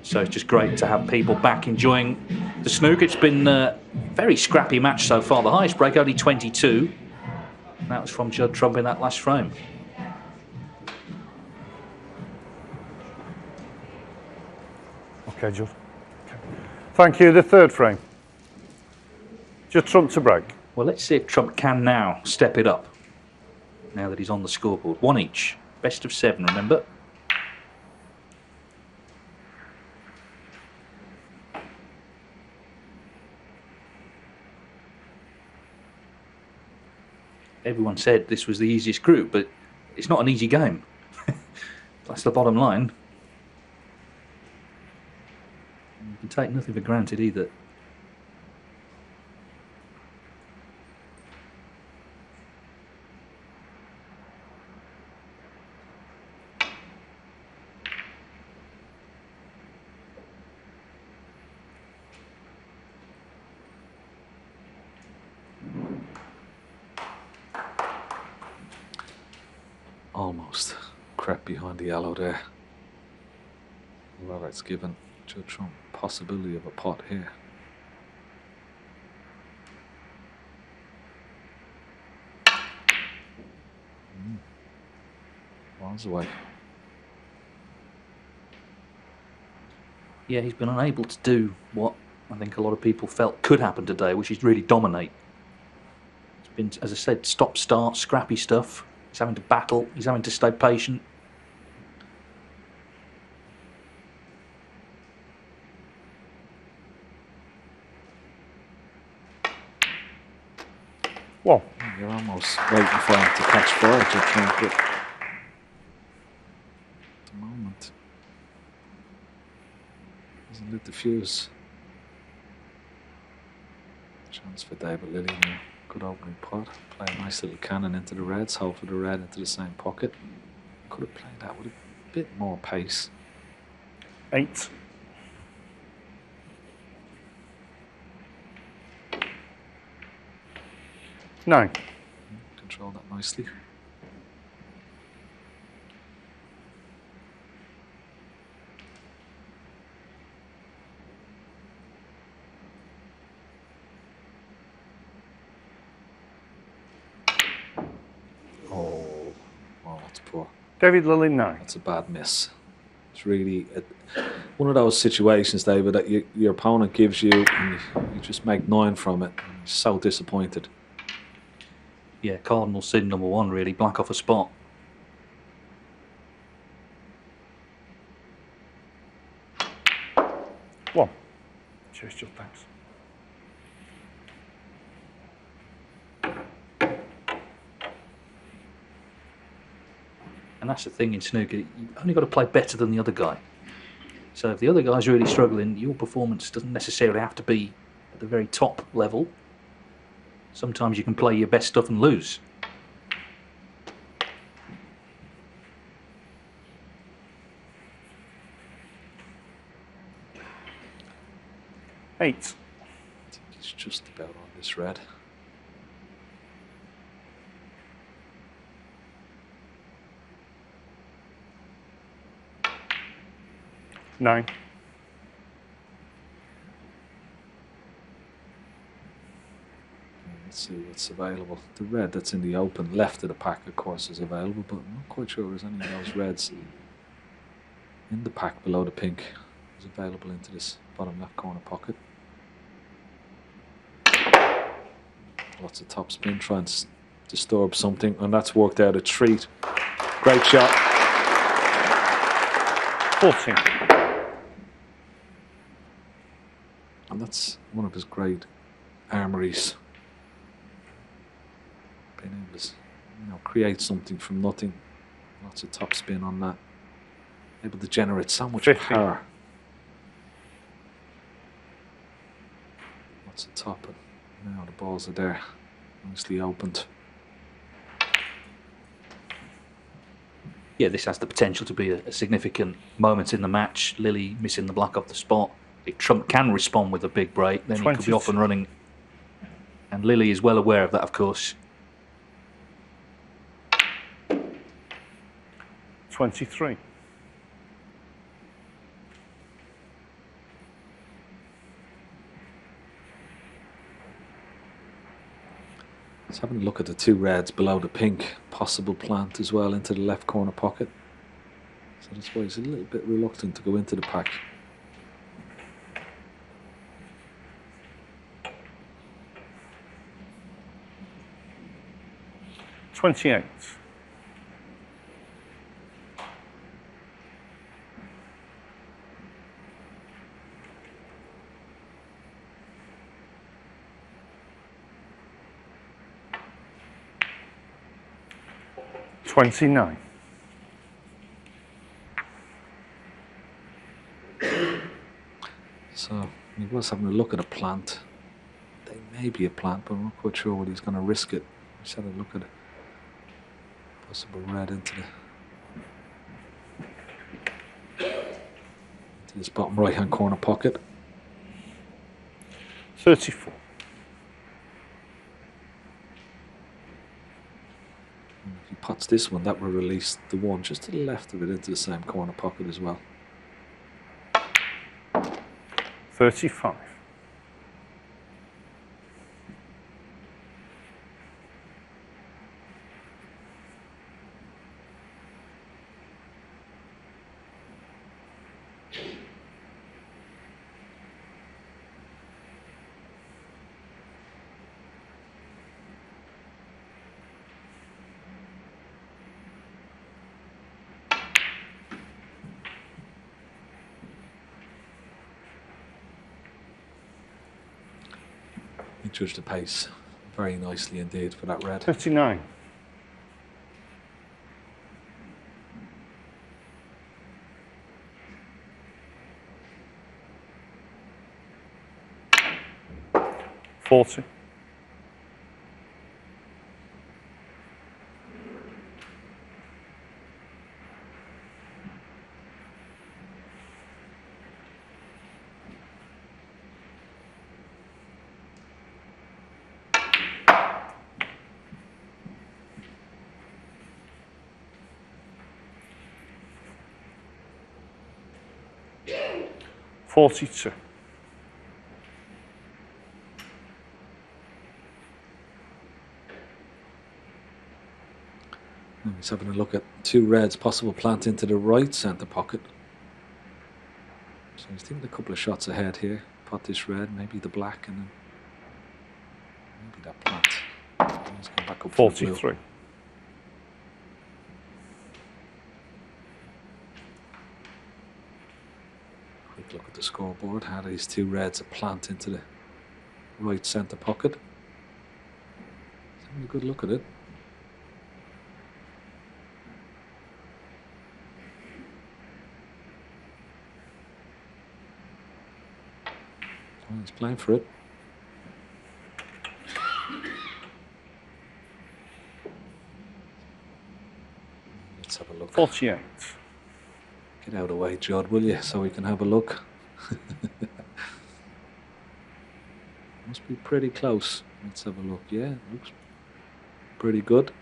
Speaker 1: So it's just great to have people back enjoying the snooker. It's been a very scrappy match so far. The highest break only 22. And that was from Judd Trump in that last frame.
Speaker 3: Okay, Judd. Okay. Thank you. The third frame. Judd Trump to break.
Speaker 1: Well, let's see if Trump can now step it up, now that he's on the scoreboard. 1 each. Best of 7, remember? Everyone said this was the easiest group, but it's not an easy game. That's the bottom line. You can take nothing for granted either.
Speaker 2: almost crept behind the yellow there. Well, it's given Judd Trump possibility of a pot here. Miles away.
Speaker 1: Yeah, he's been unable to do what I think a lot of people felt could happen today, which is really dominate. It's been, as I said, stop-start, scrappy stuff. He's having to battle. He's having to stay patient.
Speaker 3: Well,
Speaker 2: You're almost waiting for him to catch fire, Judd Trump, but at the moment hasn't lit the fuse. Chance for David Lilley now. Good opening pot. Play a nice little cannon into the reds. Hold for the red into the same pocket. Could have played that with a bit more pace.
Speaker 3: 8. Nine.
Speaker 2: Control that nicely. Oh, that's poor.
Speaker 3: David Lilley, 9.
Speaker 2: That's a bad miss. It's really one of those situations, David, that your opponent gives you and you just make 9 from it. You're so disappointed.
Speaker 1: Yeah, cardinal sin number 1, really. Black off a spot.
Speaker 3: One. Cheers, Judd, thanks.
Speaker 1: And that's the thing in snooker, you've only got to play better than the other guy. So if the other guy's really struggling, your performance doesn't necessarily have to be at the very top level. Sometimes you can play your best stuff and lose.
Speaker 3: Eight.
Speaker 2: I think he's just about on this red.
Speaker 3: Nine.
Speaker 2: Let's see what's available. The red that's in the open left of the pack, of course, is available, but I'm not quite sure there's any of those reds in the pack below the pink is available into this bottom left corner pocket. Lots of top spin trying to disturb something, and that's worked out a treat. Great shot.
Speaker 3: 14.
Speaker 2: And that's one of his great armories. Being able to, create something from nothing. Lots of top spin on that. Able to generate so much
Speaker 3: 50.
Speaker 2: power. Lots of top, and now the balls are there. Nicely opened.
Speaker 1: Yeah, this has the potential to be a significant moment in the match. Lilley missing the black off the spot. If Trump can respond with a big break, then he could be off and running. And Lilley is well aware of that, of course.
Speaker 3: 23.
Speaker 2: Let's have a look at the two reds below the pink. Possible plant as well into the left corner pocket. So that's why he's a little bit reluctant to go into the pack.
Speaker 3: $28. $29.
Speaker 2: So he was having a look at a plant. They may be a plant, but I'm not quite sure what he's going to risk it. Let's have a look at possible red into this bottom right hand corner pocket.
Speaker 3: 34.
Speaker 2: And if he shots this one, that will release the one just to the left of it into the same corner pocket as well.
Speaker 3: 35.
Speaker 2: He judged the pace very nicely indeed for that red.
Speaker 3: 39. $40. $42.
Speaker 2: He's having a look at two reds, possible plant into the right centre pocket. So he's thinking a couple of shots ahead here. Pot this red, maybe the black, and then maybe that plant. He's going back up
Speaker 3: 43.
Speaker 2: Quick look at the scoreboard. How these two reds a plant into the right centre pocket. He's having a good look at it. Oh, he's playing for it. Let's have a look.
Speaker 3: 48.
Speaker 2: Get out of the way, Judd, will you, so we can have a look. Must be pretty close. Let's have a look. Yeah, looks pretty good.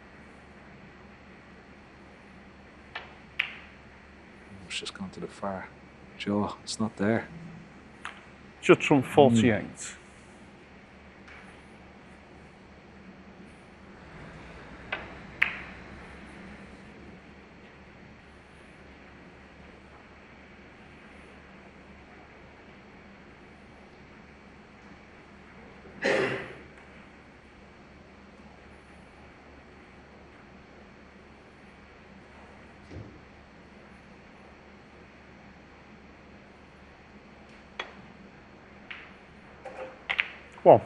Speaker 2: It's just gone to the far jaw. It's not there.
Speaker 3: Judd Trump 48. One.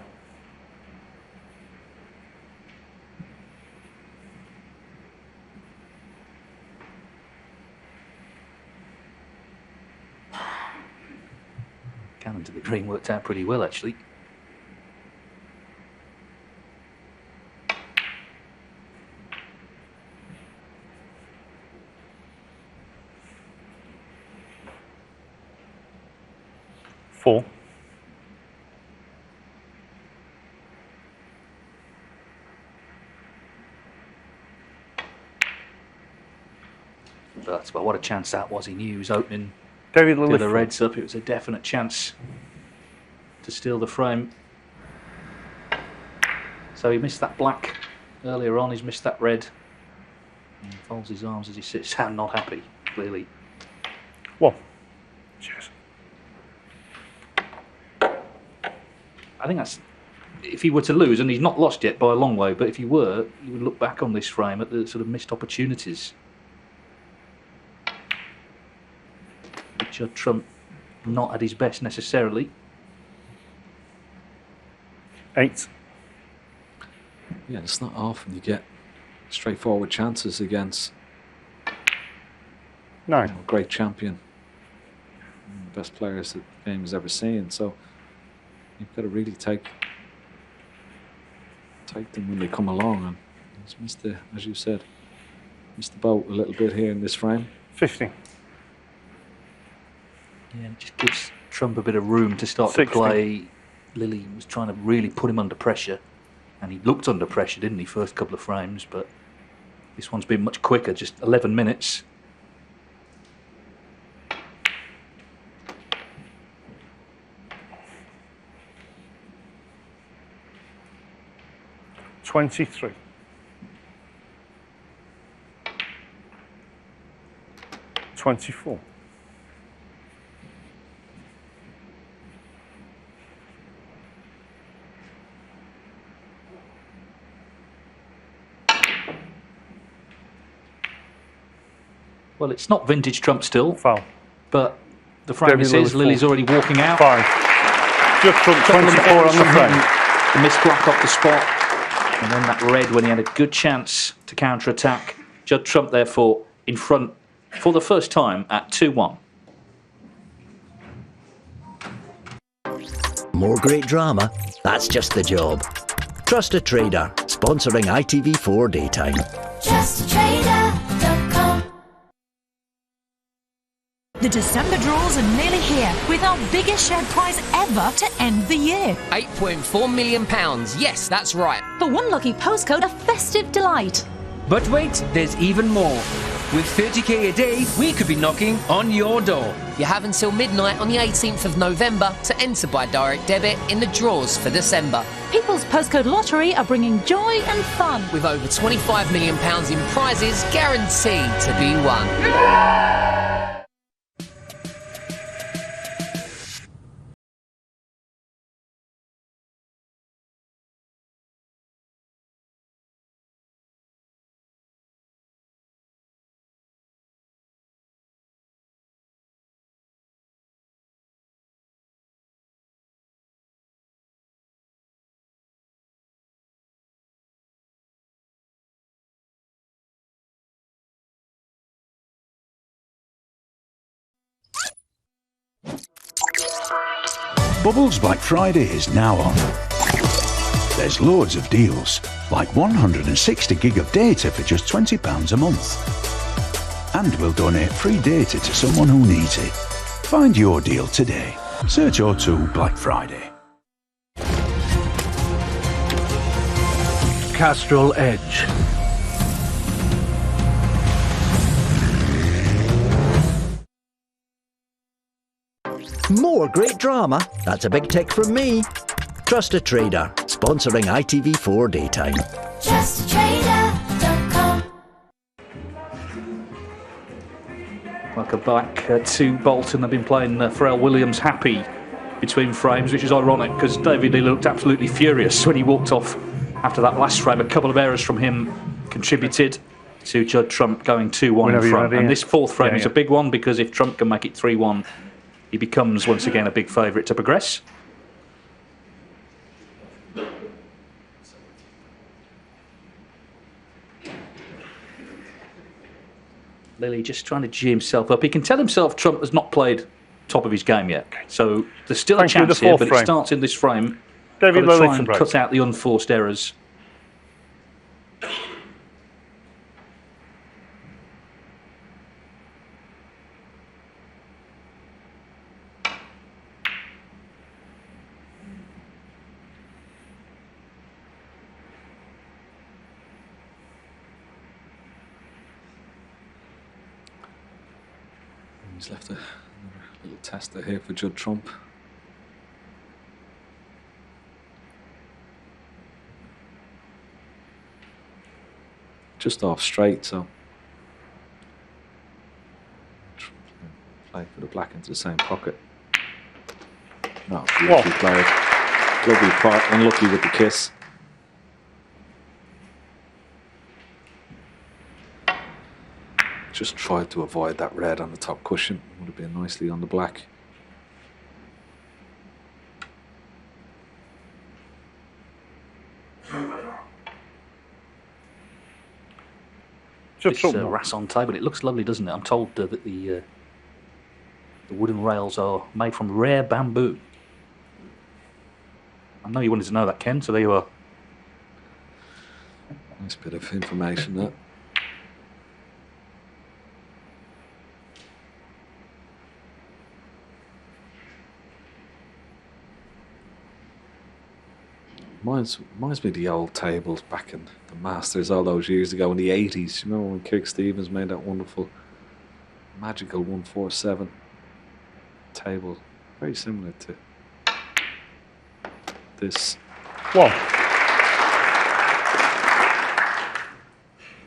Speaker 1: Cannon to the green worked out pretty well, actually.
Speaker 3: Four.
Speaker 1: But well, what a chance that was. He knew he was opening
Speaker 3: David
Speaker 1: to
Speaker 3: Lilley.
Speaker 1: the reds up. It was a definite chance to steal the frame. So he missed that black earlier on. He's missed that red. And folds his arms as he sits down, not happy, clearly.
Speaker 3: One. Cheers.
Speaker 1: I think that's, if he were to lose, and he's not lost yet by a long way, but if he were, you would look back on this frame at the sort of missed opportunities. Judd Trump not at his best necessarily.
Speaker 3: 8.
Speaker 2: Yeah, it's not often you get straightforward chances against
Speaker 3: 9.
Speaker 2: a great champion. One of the best players that the game has ever seen. So you've got to really take them when they come along. And he's missed the, as you said, missed the boat a little bit here in this frame.
Speaker 3: 50.
Speaker 1: Yeah, it just gives Trump a bit of room to start
Speaker 3: 60.
Speaker 1: to play. Lilley was trying to really put him under pressure, and he looked under pressure, didn't he, first couple of frames, but This one's been much quicker, just 11 minutes.
Speaker 3: $23. 24.
Speaker 1: Well, it's not vintage trump still,
Speaker 3: Foul.
Speaker 1: but the frame is Lilley's already walking out.
Speaker 3: 5. Just Trump 24 on the frame.
Speaker 1: The missed black off the spot, and then that red when he had a good chance to counter-attack. Judd Trump, therefore, in front for the first time at 2-1.
Speaker 4: More great drama? That's just the job. Trust a Trader, sponsoring ITV4 Daytime.
Speaker 5: TrustATrader.com.
Speaker 6: The December draws are nearly here, with our biggest shed prize ever to end the year.
Speaker 7: £8.4 million. Yes, that's right.
Speaker 6: For one lucky postcode, a festive delight.
Speaker 7: But wait, there's even more. With 30k a day, we could be knocking on your door. You have until midnight on the 18th of November to enter by direct debit in the draws for December.
Speaker 6: People's Postcode Lottery are bringing joy and fun.
Speaker 7: With over £25 million in prizes guaranteed to be won.
Speaker 8: Bubbles Black Friday is now on. There's loads of deals, like 160 gig of data for just £20 a month. And we'll donate free data to someone who needs it. Find your deal today. Search O2 Black Friday.
Speaker 9: Castrol Edge.
Speaker 4: More great drama? That's a big tick from me. Trust a Trader, sponsoring ITV4 Daytime.
Speaker 5: TrustATrader.com.
Speaker 1: Welcome back to Bolton. They've been playing Pharrell Williams Happy between frames, which is ironic because David Lee looked absolutely furious when he walked off after that last frame. A couple of errors from him contributed to Judd Trump going 2-1 in front. And this fourth frame is a big one because if Trump can make it 3-1, he becomes once again a big favourite to progress. Lilley just trying to G himself up. He can tell himself Trump has not played top of his game yet. So there's still a chance here, but it starts in this frame.
Speaker 3: David
Speaker 1: Lilley
Speaker 3: try and
Speaker 1: cut out the unforced errors.
Speaker 2: He's left a little tester here for Judd Trump. Just off straight, so play for the black into the same pocket. No, beautifully played. Lovely part, unlucky with the kiss. Just tried to avoid that red on the top cushion. Would have been nicely on the black.
Speaker 1: This Rasson table, it looks lovely, doesn't it? I'm told that the wooden rails are made from rare bamboo. I know you wanted to know that, Ken, so there you are.
Speaker 2: Nice bit of information there. Reminds me of the old tables back in the Masters all those years ago in the 80s. You remember when Kirk Stevens made that wonderful, magical 147 table? Very similar to this.
Speaker 3: One.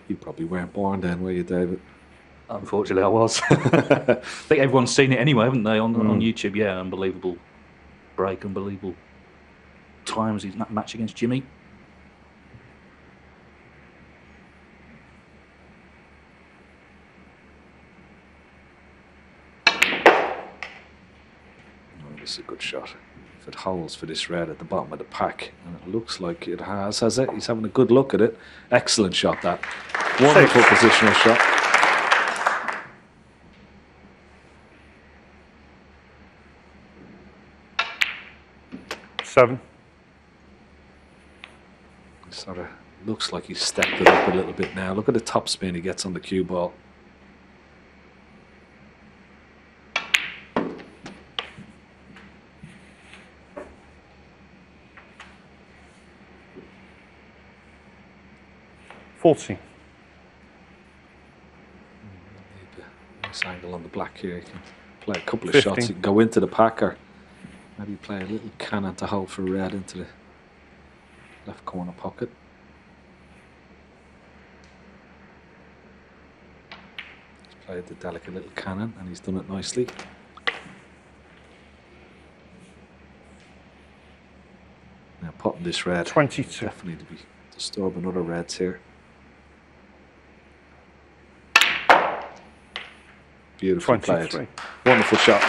Speaker 2: You probably weren't born then, were you, David?
Speaker 1: Unfortunately, I was. I think everyone's seen it anyway, haven't they, on YouTube? Yeah, unbelievable break, unbelievable times in that match against Jimmy.
Speaker 2: This is a good shot. If it holds for this red at the bottom of the pack, and it looks like it has it? He's having a good look at it. Excellent shot, that. Wonderful positional shot.
Speaker 3: Seven.
Speaker 2: Sort of looks like he's stepped it up a little bit now. Look at the top spin he gets on the cue ball. Nice angle on the black here. You can play a couple of
Speaker 3: 15.
Speaker 2: shots. You can go into the pack, or maybe play a little cannon to hold for red into the left corner pocket. He's played the delicate little cannon, and he's done it nicely. Now potting this red.
Speaker 3: 22.
Speaker 2: Definitely to be disturbing other reds here. Beautiful played. Wonderful shot.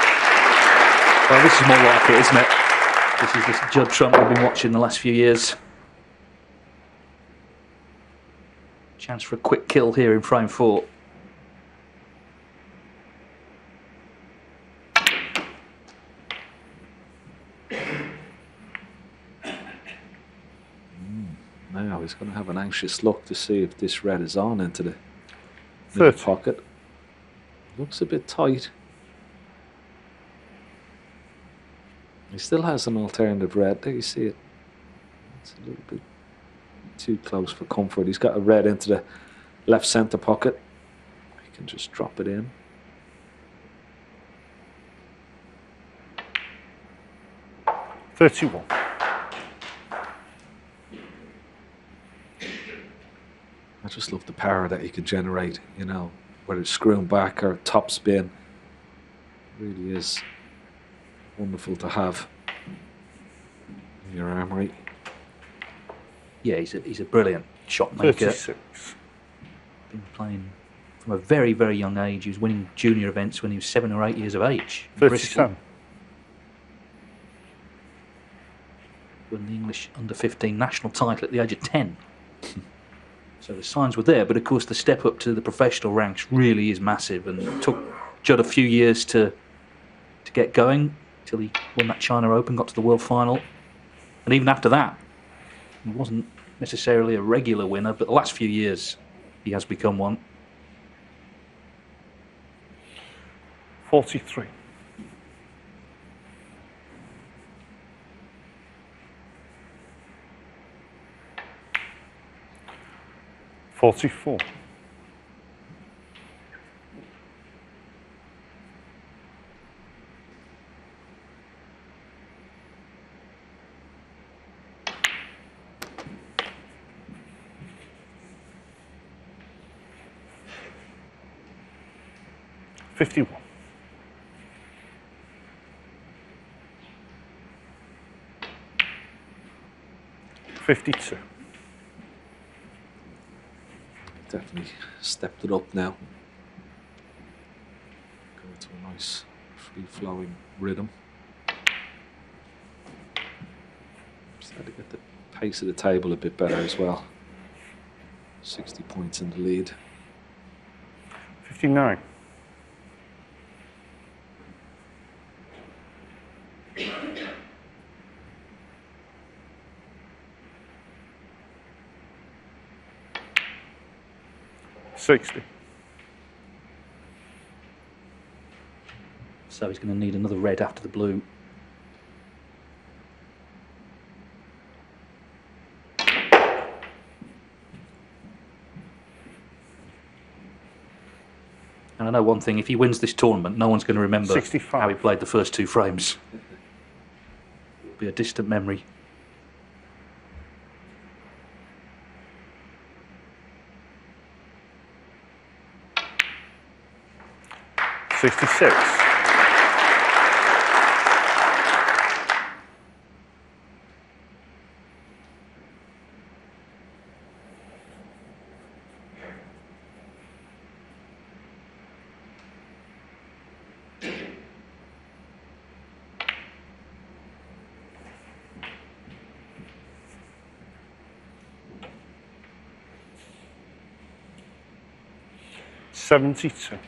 Speaker 1: Well, this is more like it, isn't it? This is this Judd Trump we've been watching the last few years. Chance for a quick kill here in frame 4.
Speaker 2: Now he's going to have an anxious look to see if this red is on into the middle pocket. Looks a bit tight. He still has an alternative red. There you see it. It's a little bit too close for comfort. He's got a red into the left centre pocket. He can just drop it in.
Speaker 3: $31.
Speaker 2: I just love the power that he can generate, you know, whether it's screwing back or top spin. It really is wonderful to have in your armoury.
Speaker 1: Yeah, he's a brilliant shot maker.
Speaker 3: 36.
Speaker 1: Been playing from a very, very young age. He was winning junior events when he was 7 or 8 years of age.
Speaker 3: 37.
Speaker 1: Won the English under-15 national title at the age of 10. So the signs were there, but of course the step up to the professional ranks really is massive, and it took Judd a few years to get going till he won that China Open, got to the World Final, and even after that, he wasn't necessarily a regular winner, but the last few years he has become one.
Speaker 3: 43. $44. $51. 52.
Speaker 2: Definitely stepped it up now. Go to a nice free-flowing rhythm. Started to get the pace of the table a bit better as well. 60 points in the lead.
Speaker 3: 59. $60.
Speaker 1: So he's going to need another red after the blue. And I know one thing, if he wins this tournament, no one's going to remember
Speaker 3: 65.
Speaker 1: how he played the first 2 frames. It'll be a distant memory.
Speaker 3: $66. $72.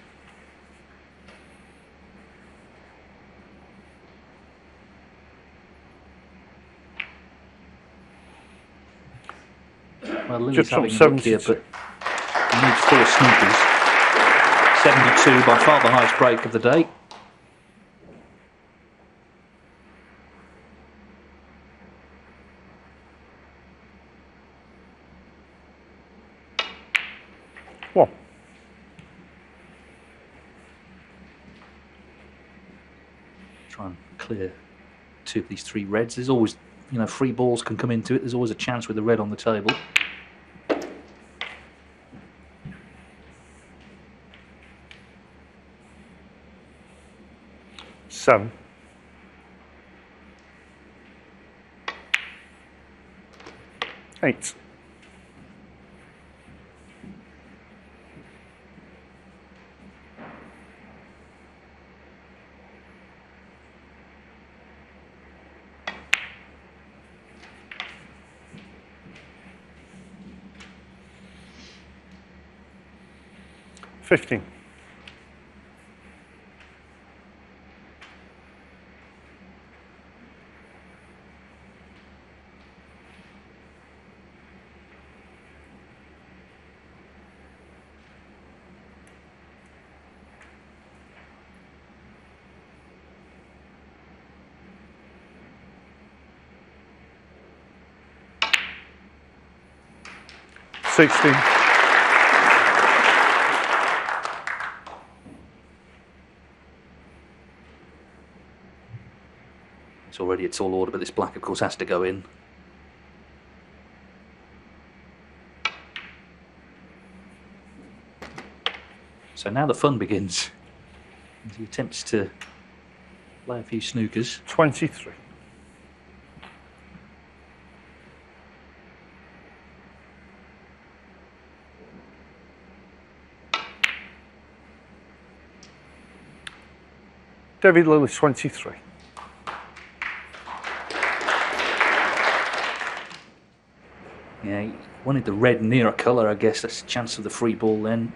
Speaker 1: Well, Lilley's
Speaker 3: Just from
Speaker 1: having a look here,
Speaker 3: 72.
Speaker 1: but he needs 4 snookers. 72, by far the highest break of the day.
Speaker 3: One.
Speaker 1: Try and clear 2 of these 3 reds. There's always, you know, 3 balls can come into it. There's always a chance with the red on the table.
Speaker 3: $7. $8. $15. $16.
Speaker 1: It's all order, but this black, of course, has to go in. So now the fun begins. As he attempts to play a few snookers.
Speaker 3: 23. David Lilley, 23.
Speaker 1: Yeah, he wanted the red nearer colour, I guess. That's a chance of the free ball then.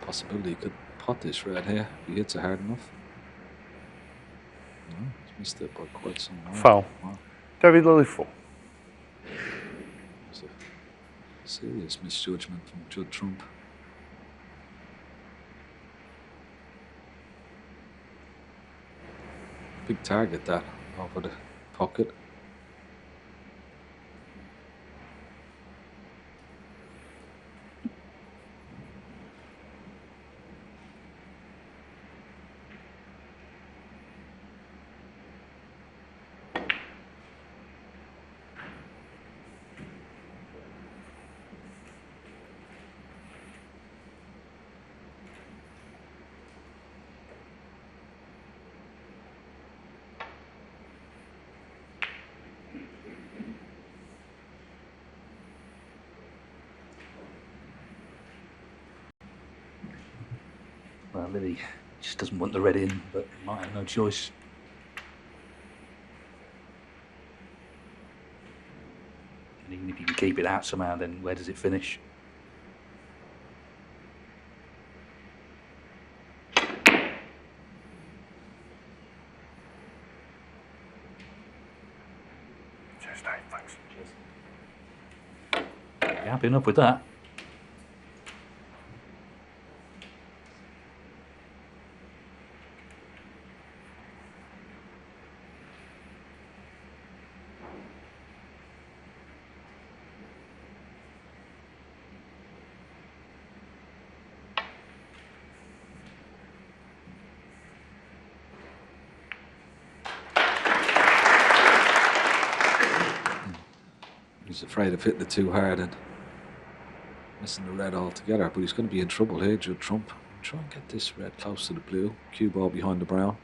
Speaker 2: Possibility he could pot this red here if he hits it hard enough. No, he's missed it by quite some way.
Speaker 3: Foul.
Speaker 2: Wow.
Speaker 3: David Lilley, 4.
Speaker 2: It's a serious misjudgment from Judd Trump. Big target that over the pocket.
Speaker 1: Well, Lilley just doesn't want the red in, but might have no choice. And even if you can keep it out somehow, then where does it finish?
Speaker 3: Cheers, Dave. Thanks.
Speaker 1: Yeah, happy enough with that.
Speaker 2: He's afraid of hitting it too hard and missing the red altogether, but he's going to be in trouble here, Judd Trump. Try and get this red close to the blue. Cue ball behind the brown.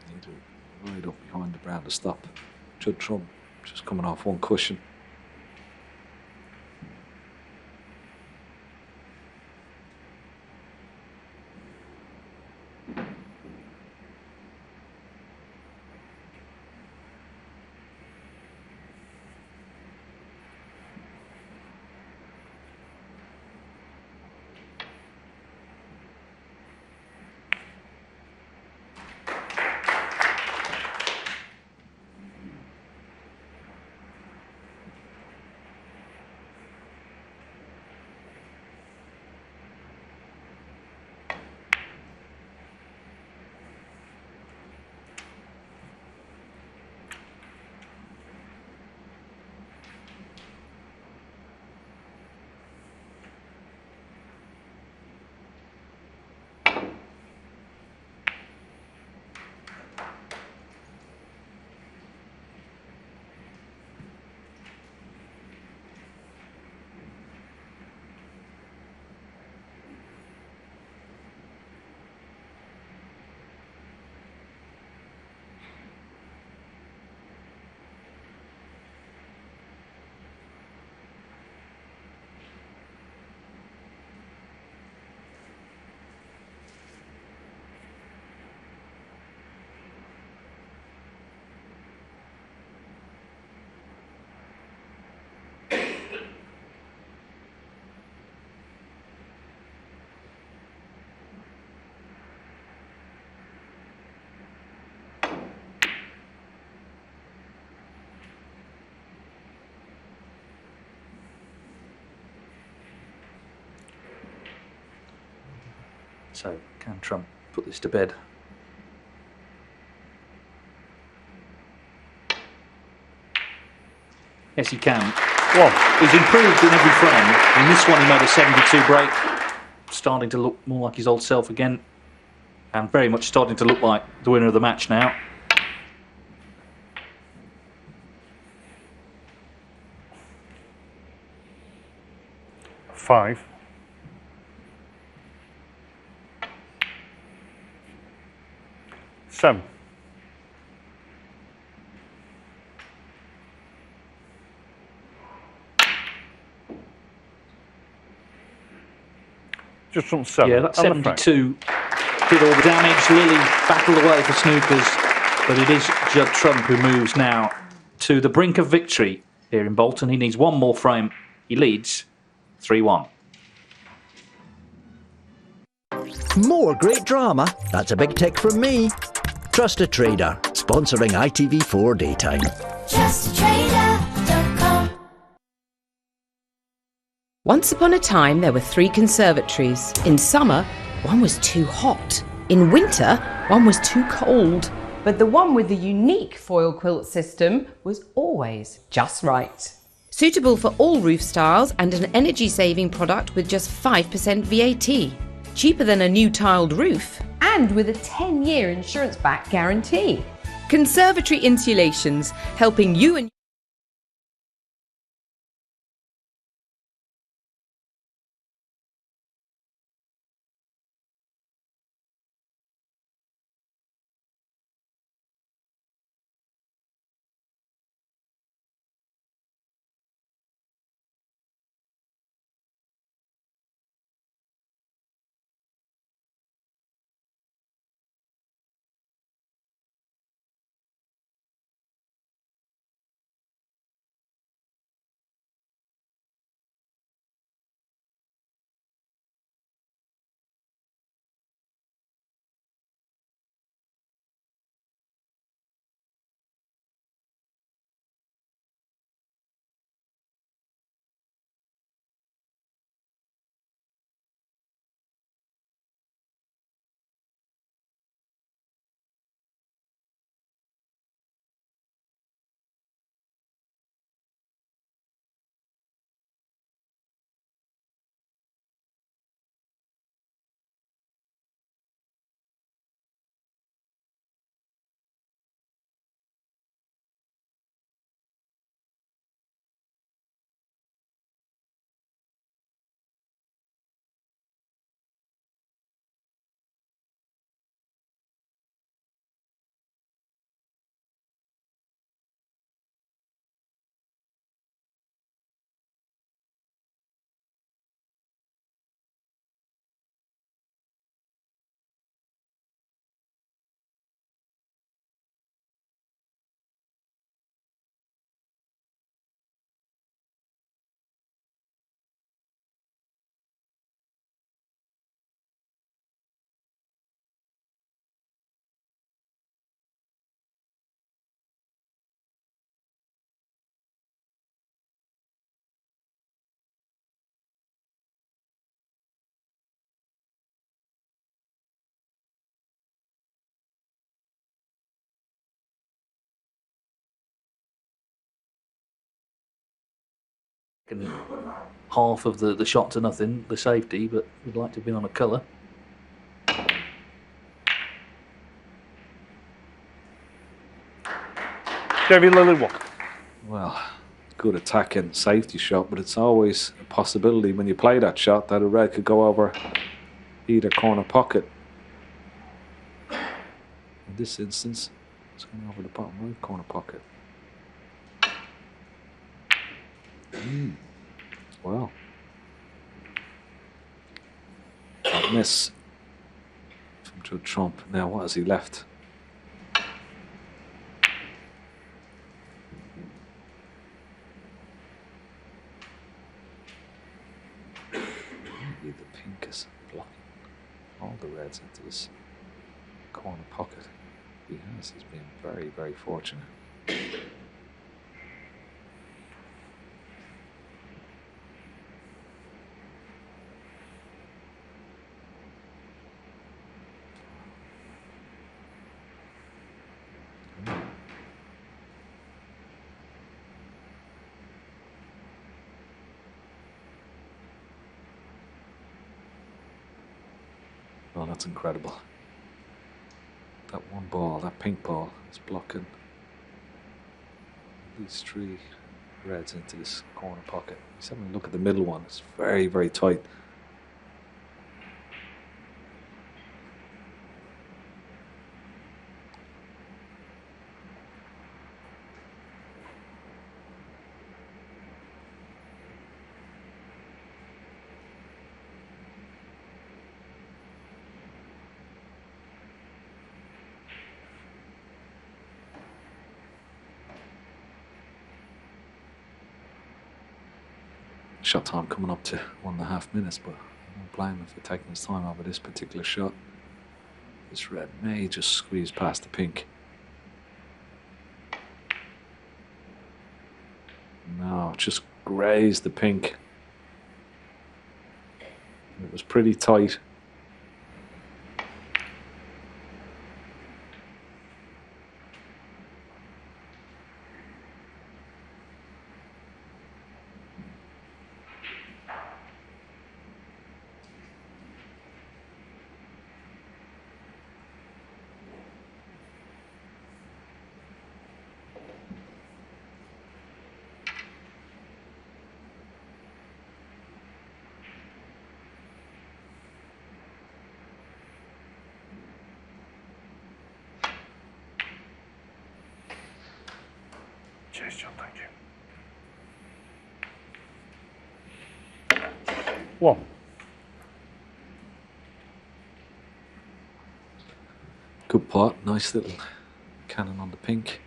Speaker 2: Need it right up behind the brown to stop Judd Trump just coming off one cushion.
Speaker 1: So, can Trump put this to bed? Yes, he can. Well, he's improved in every frame. In this one, he made a 72 break. Starting to look more like his old self again. And very much starting to look like the winner of the match now.
Speaker 3: Five. Seven. Just from 7.
Speaker 1: Yeah, that 72 did all the damage. Lilley battled away for snookers, but it is Judd Trump who moves now to the brink of victory here in Bolton. He needs one more frame. He leads 3-1.
Speaker 4: More great drama? That's a big tick from me. Trust a Trader, sponsoring ITV4 Daytime.
Speaker 5: TrustATrader.com. Once upon a time, there were 3 conservatories. In summer, one was too hot. In winter, one was too cold. But the one with the unique foil quilt system was always just right. Suitable for all roof styles and an energy-saving product with just 5% VAT. Cheaper than a new tiled roof, and with a 10-year insurance-backed guarantee. Conservatory Insulations, helping you and
Speaker 1: half of the shot to nothing, the safety, but we'd like to have been on a colour.
Speaker 3: David Lilley, what?
Speaker 2: Well, good attacking safety shot, but it's always a possibility when you play that shot that a red could go over either corner pocket. In this instance, it's going over the bottom right corner pocket. Well, a miss from Judd Trump. Now, what has he left? Maybe the pink is blocking all the reds into this corner pocket. He has. He's been very, very fortunate. Oh, that's incredible. That one ball, that pink ball, is blocking these three reds into this corner pocket. He's having a look at the middle one. It's very, very tight. Shot time coming up to 1.5 minutes, but I don't blame him for taking his time over this particular shot. This red may just squeeze past the pink. No, just grazed the pink. It was pretty tight.
Speaker 3: Cheers, John, thank you. One.
Speaker 2: Good pot, nice little cannon on the pink.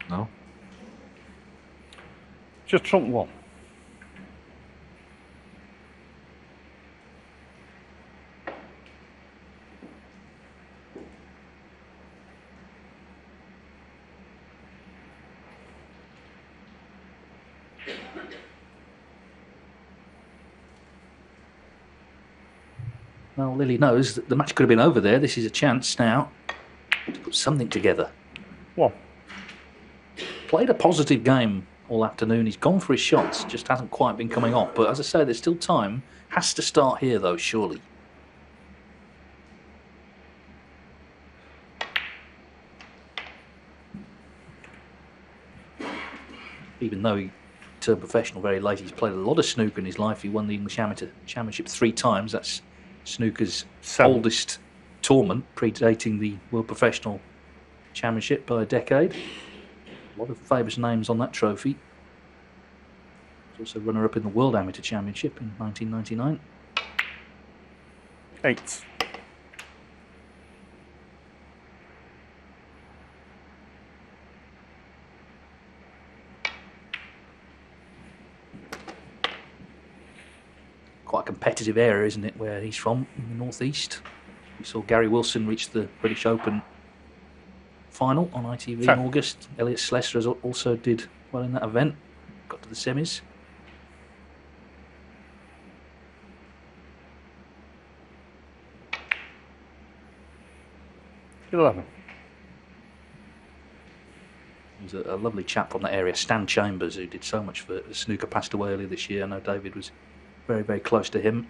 Speaker 2: No?
Speaker 3: Just trump one.
Speaker 1: Well, Lilley knows that the match could have been over there. This is a chance now to put something together.
Speaker 3: One.
Speaker 1: Played a positive game all afternoon. He's gone for his shots, just hasn't quite been coming off. But as I say, there's still time. Has to start here, though, surely. Even though he turned professional very late, he's played a lot of snooker in his life. He won the English Amateur Championship 3 times. That's snooker's oldest tournament, predating the World Professional Championship by a decade. A lot of famous names on that trophy. He's also runner-up in the World Amateur Championship in 1999.
Speaker 3: 8.
Speaker 1: Quite a competitive area, isn't it, where he's from, in the northeast. We saw Gary Wilson reach the British Open final on ITV in August. Elliot Slessor also did well in that event, got to the semis.
Speaker 3: 11.
Speaker 1: There's a lovely chap from that area, Stan Chambers, who did so much for snooker, passed away earlier this year. I know David was very, very close to him.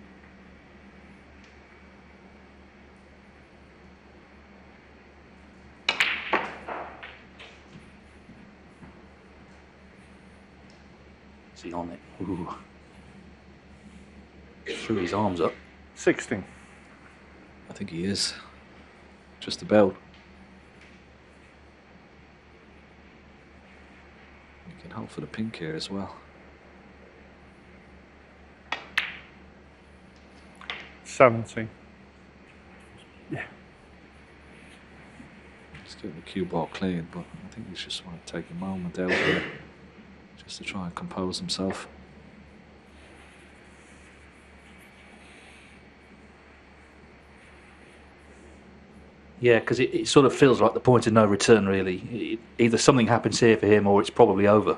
Speaker 1: Is he on it? Ooh. Threw his arms up.
Speaker 3: 16.
Speaker 2: I think he is. Just about. You can hope for the pink here as well.
Speaker 3: 17. Yeah.
Speaker 2: He's getting the cue ball clean, but I think he's just want to take a moment out here just to try and compose himself.
Speaker 1: Yeah, because it sort of feels like the point of no return, really. Either something happens here for him or it's probably over.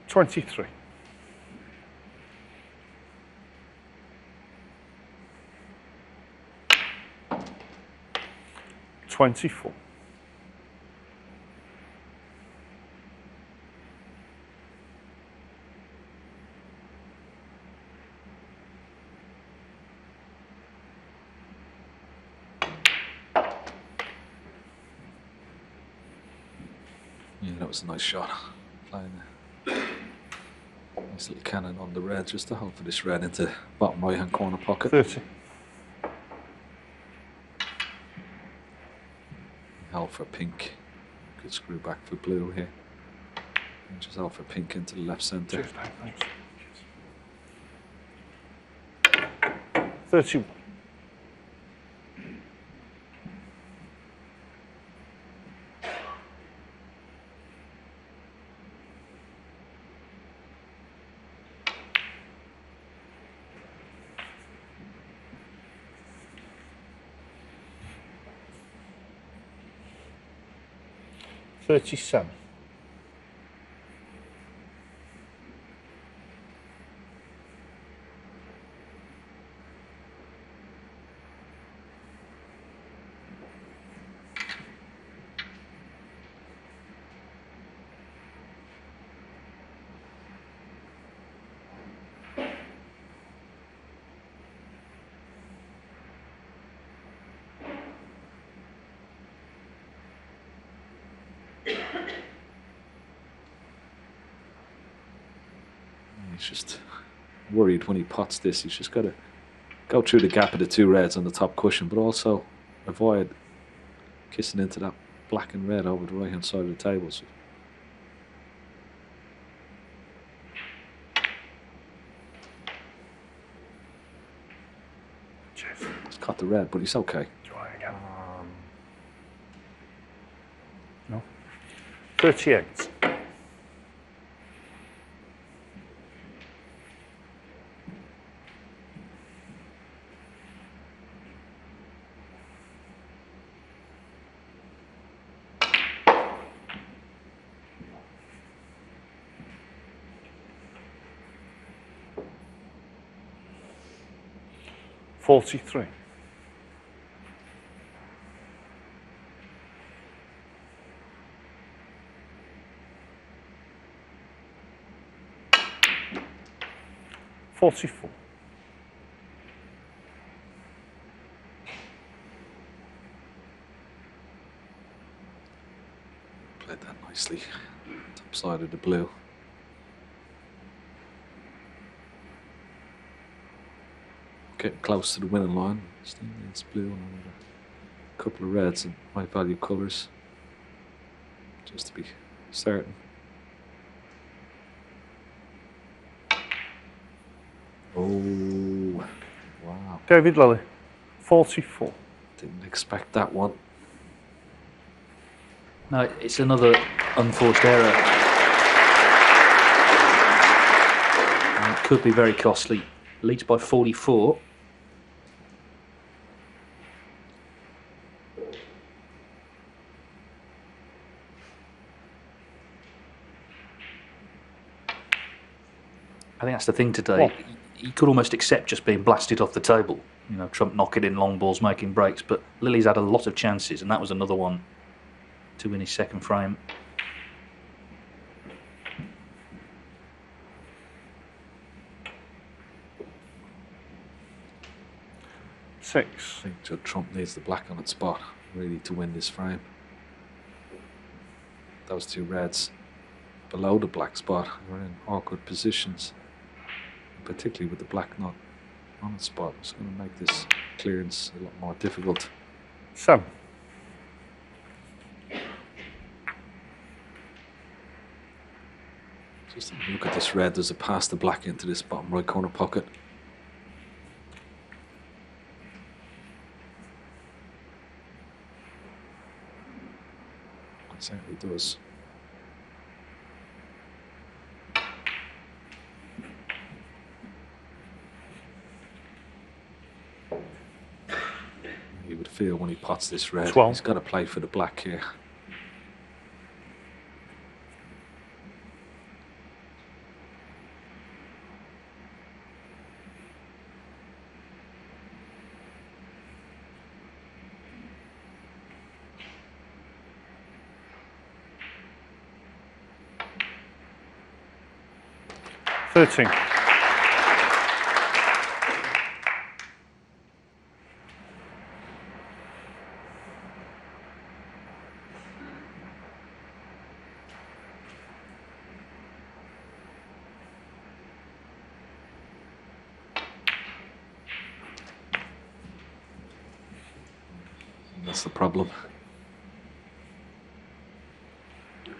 Speaker 3: $23. 24.
Speaker 2: Yeah, that was a nice shot. Playing a nice little cannon on the red, just to hold for this red into bottom right hand corner pocket.
Speaker 3: 30.
Speaker 2: Held for pink. Could screw back for blue here. And just held for pink into the left centre.
Speaker 3: Cheers, mate, thanks. 31. $37.
Speaker 2: He's just worried when he pots this. He's just got to go through the gap of the two reds on the top cushion, but also avoid kissing into that black and red over the right hand side of the table. So he's caught the red, but he's okay.
Speaker 3: Try again. No. 38. $43. $44.
Speaker 2: Played that nicely. Top side of the blue. Getting close to the winning line. Still needs blue and a couple of reds and high value colours. Just to be certain. Oh, wow.
Speaker 3: David Lilley, 44.
Speaker 2: Didn't expect that one.
Speaker 1: No, it's another unforced error. And it could be very costly. Leads by 44. I think that's the thing today. He could almost accept just being blasted off the table. You know, Trump knocking in long balls, making breaks. But Lilley's had a lot of chances, and that was another one to win his second frame.
Speaker 3: Six.
Speaker 2: I think Judd Trump needs the black on its spot, really, to win this frame. Those two reds below the black spot are in awkward positions, particularly with the black not on its spot. It's going to make this clearance a lot more difficult.
Speaker 3: 7.
Speaker 2: Just look at this red. Does it pass the black into this bottom right corner pocket? It certainly does. You would feel when he pots this red,
Speaker 3: 12.
Speaker 2: He's got to play for the black here.
Speaker 3: Thirteen.
Speaker 2: That's the problem.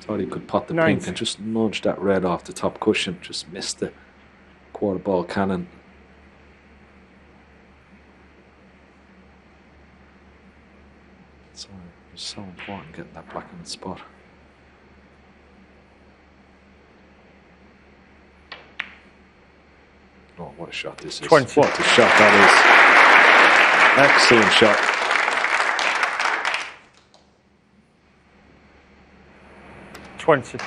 Speaker 2: Thought he could pot the
Speaker 3: 90.
Speaker 2: pink and just nudge that red off the top cushion. Just missed the quarter ball cannon. So it's so important getting that black in the spot. Oh, what a shot this is.
Speaker 3: 20.
Speaker 2: What a shot that is. Excellent shot.
Speaker 3: 20.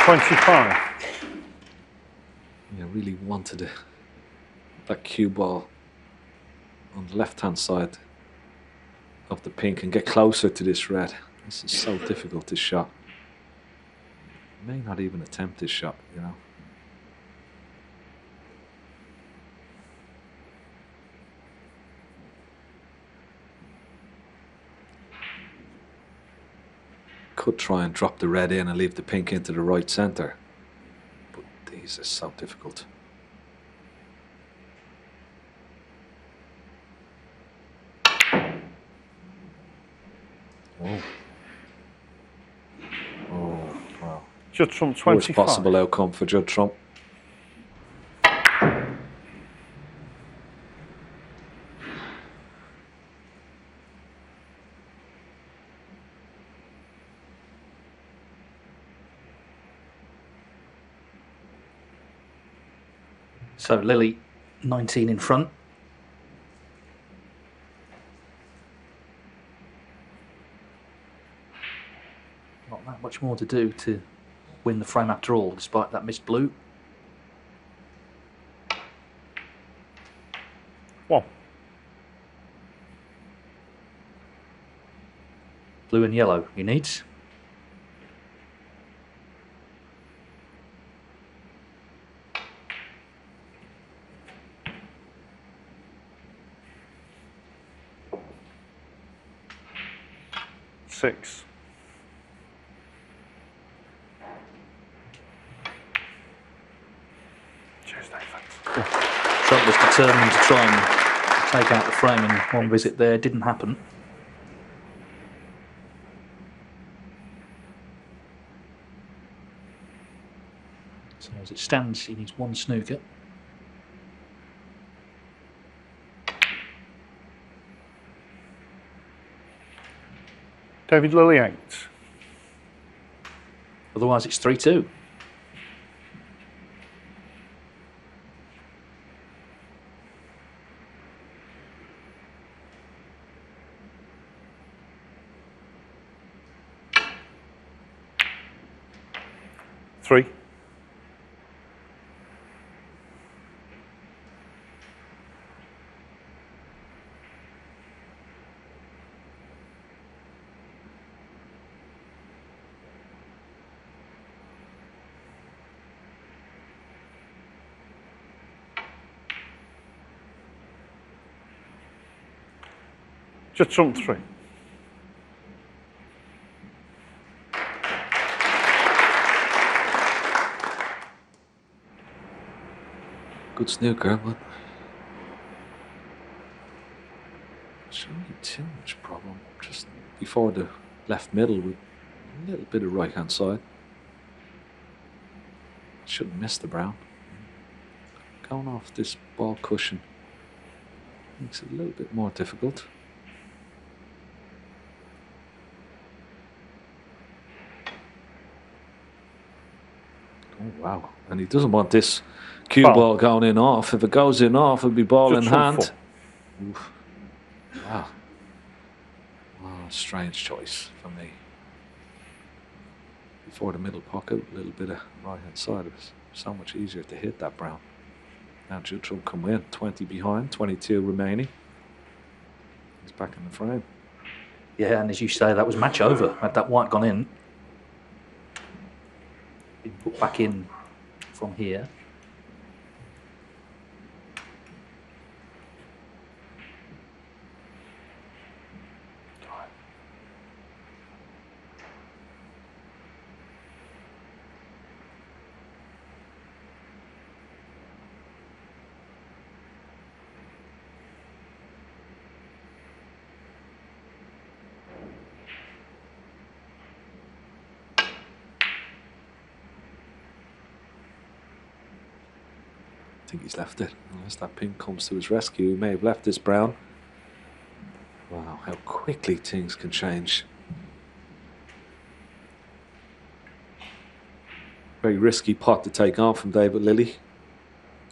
Speaker 3: $25.
Speaker 2: Yeah, really wanted that cue ball on the left-hand side of the pink and get closer to this red. This is so difficult, this shot. May not even attempt this shot, you know. Could try and drop the red in and leave the pink into the right centre, but these are so difficult. Oh, wow.
Speaker 3: Judd Trump 25.
Speaker 2: Worst possible outcome for Judd Trump.
Speaker 1: So Lilley, 19 in front. Not that much more to do to win the frame after all, despite that missed blue.
Speaker 3: 1.
Speaker 1: Blue and yellow he needs.
Speaker 3: Six. Cheers, Nathan.
Speaker 1: Trump was determined to try and take out the frame in one visit there. Didn't happen. So as it stands, he needs one snooker.
Speaker 3: David Lilley 8.
Speaker 1: Otherwise, it's 3-2.
Speaker 3: Three. Just trump 3.
Speaker 2: Good snooker, but shouldn't be too much problem. Just before the left middle with a little bit of right hand side. Shouldn't miss the brown. Going off this ball cushion makes it a little bit more difficult. Oh wow! And he doesn't want this cue ball going in off. If it goes in off, it'll be ball in hand. Oof. Wow. Oh, strange choice for me. Before the middle pocket, a little bit of right hand side. It was so much easier to hit that brown. Now Judd will come in, 20 behind, 22 remaining. He's back in the frame.
Speaker 1: Yeah, and as you say, that was match over. Had that white gone in, been put back in from here.
Speaker 2: I think he's left it. Unless that pink comes to his rescue, he may have left this brown. Wow, how quickly things can change. Very risky pot to take on from David Lilley.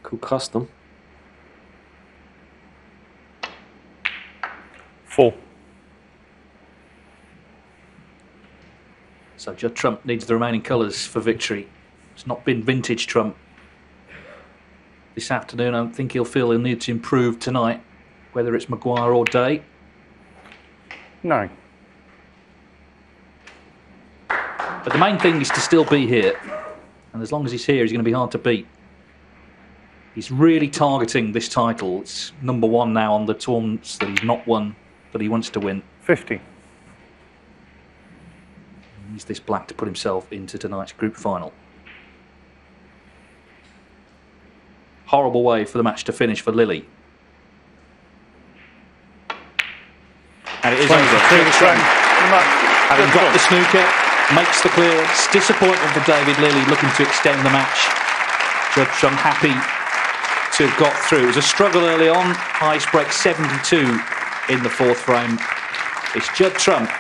Speaker 2: Could cost them.
Speaker 3: 4.
Speaker 1: So Judd Trump needs the remaining colours for victory. It's not been vintage Trump this afternoon. I don't think he'll feel he'll need to improve tonight, whether it's Maguire or Day.
Speaker 3: 9.
Speaker 1: But the main thing is to still be here. And as long as he's here, he's going to be hard to beat. He's really targeting this title. It's number 1 now on the tournaments that he's not won, that he wants to win.
Speaker 3: 50.
Speaker 1: He needs this black to put himself into tonight's group final. Horrible way for the match to finish for Lilley. And it is over. Having got the snooker, makes the clear. It's disappointment for David Lilley, looking to extend the match. Judd Trump happy to have got through. It was a struggle early on. Highest break 72 in the 4th frame. It's Judd Trump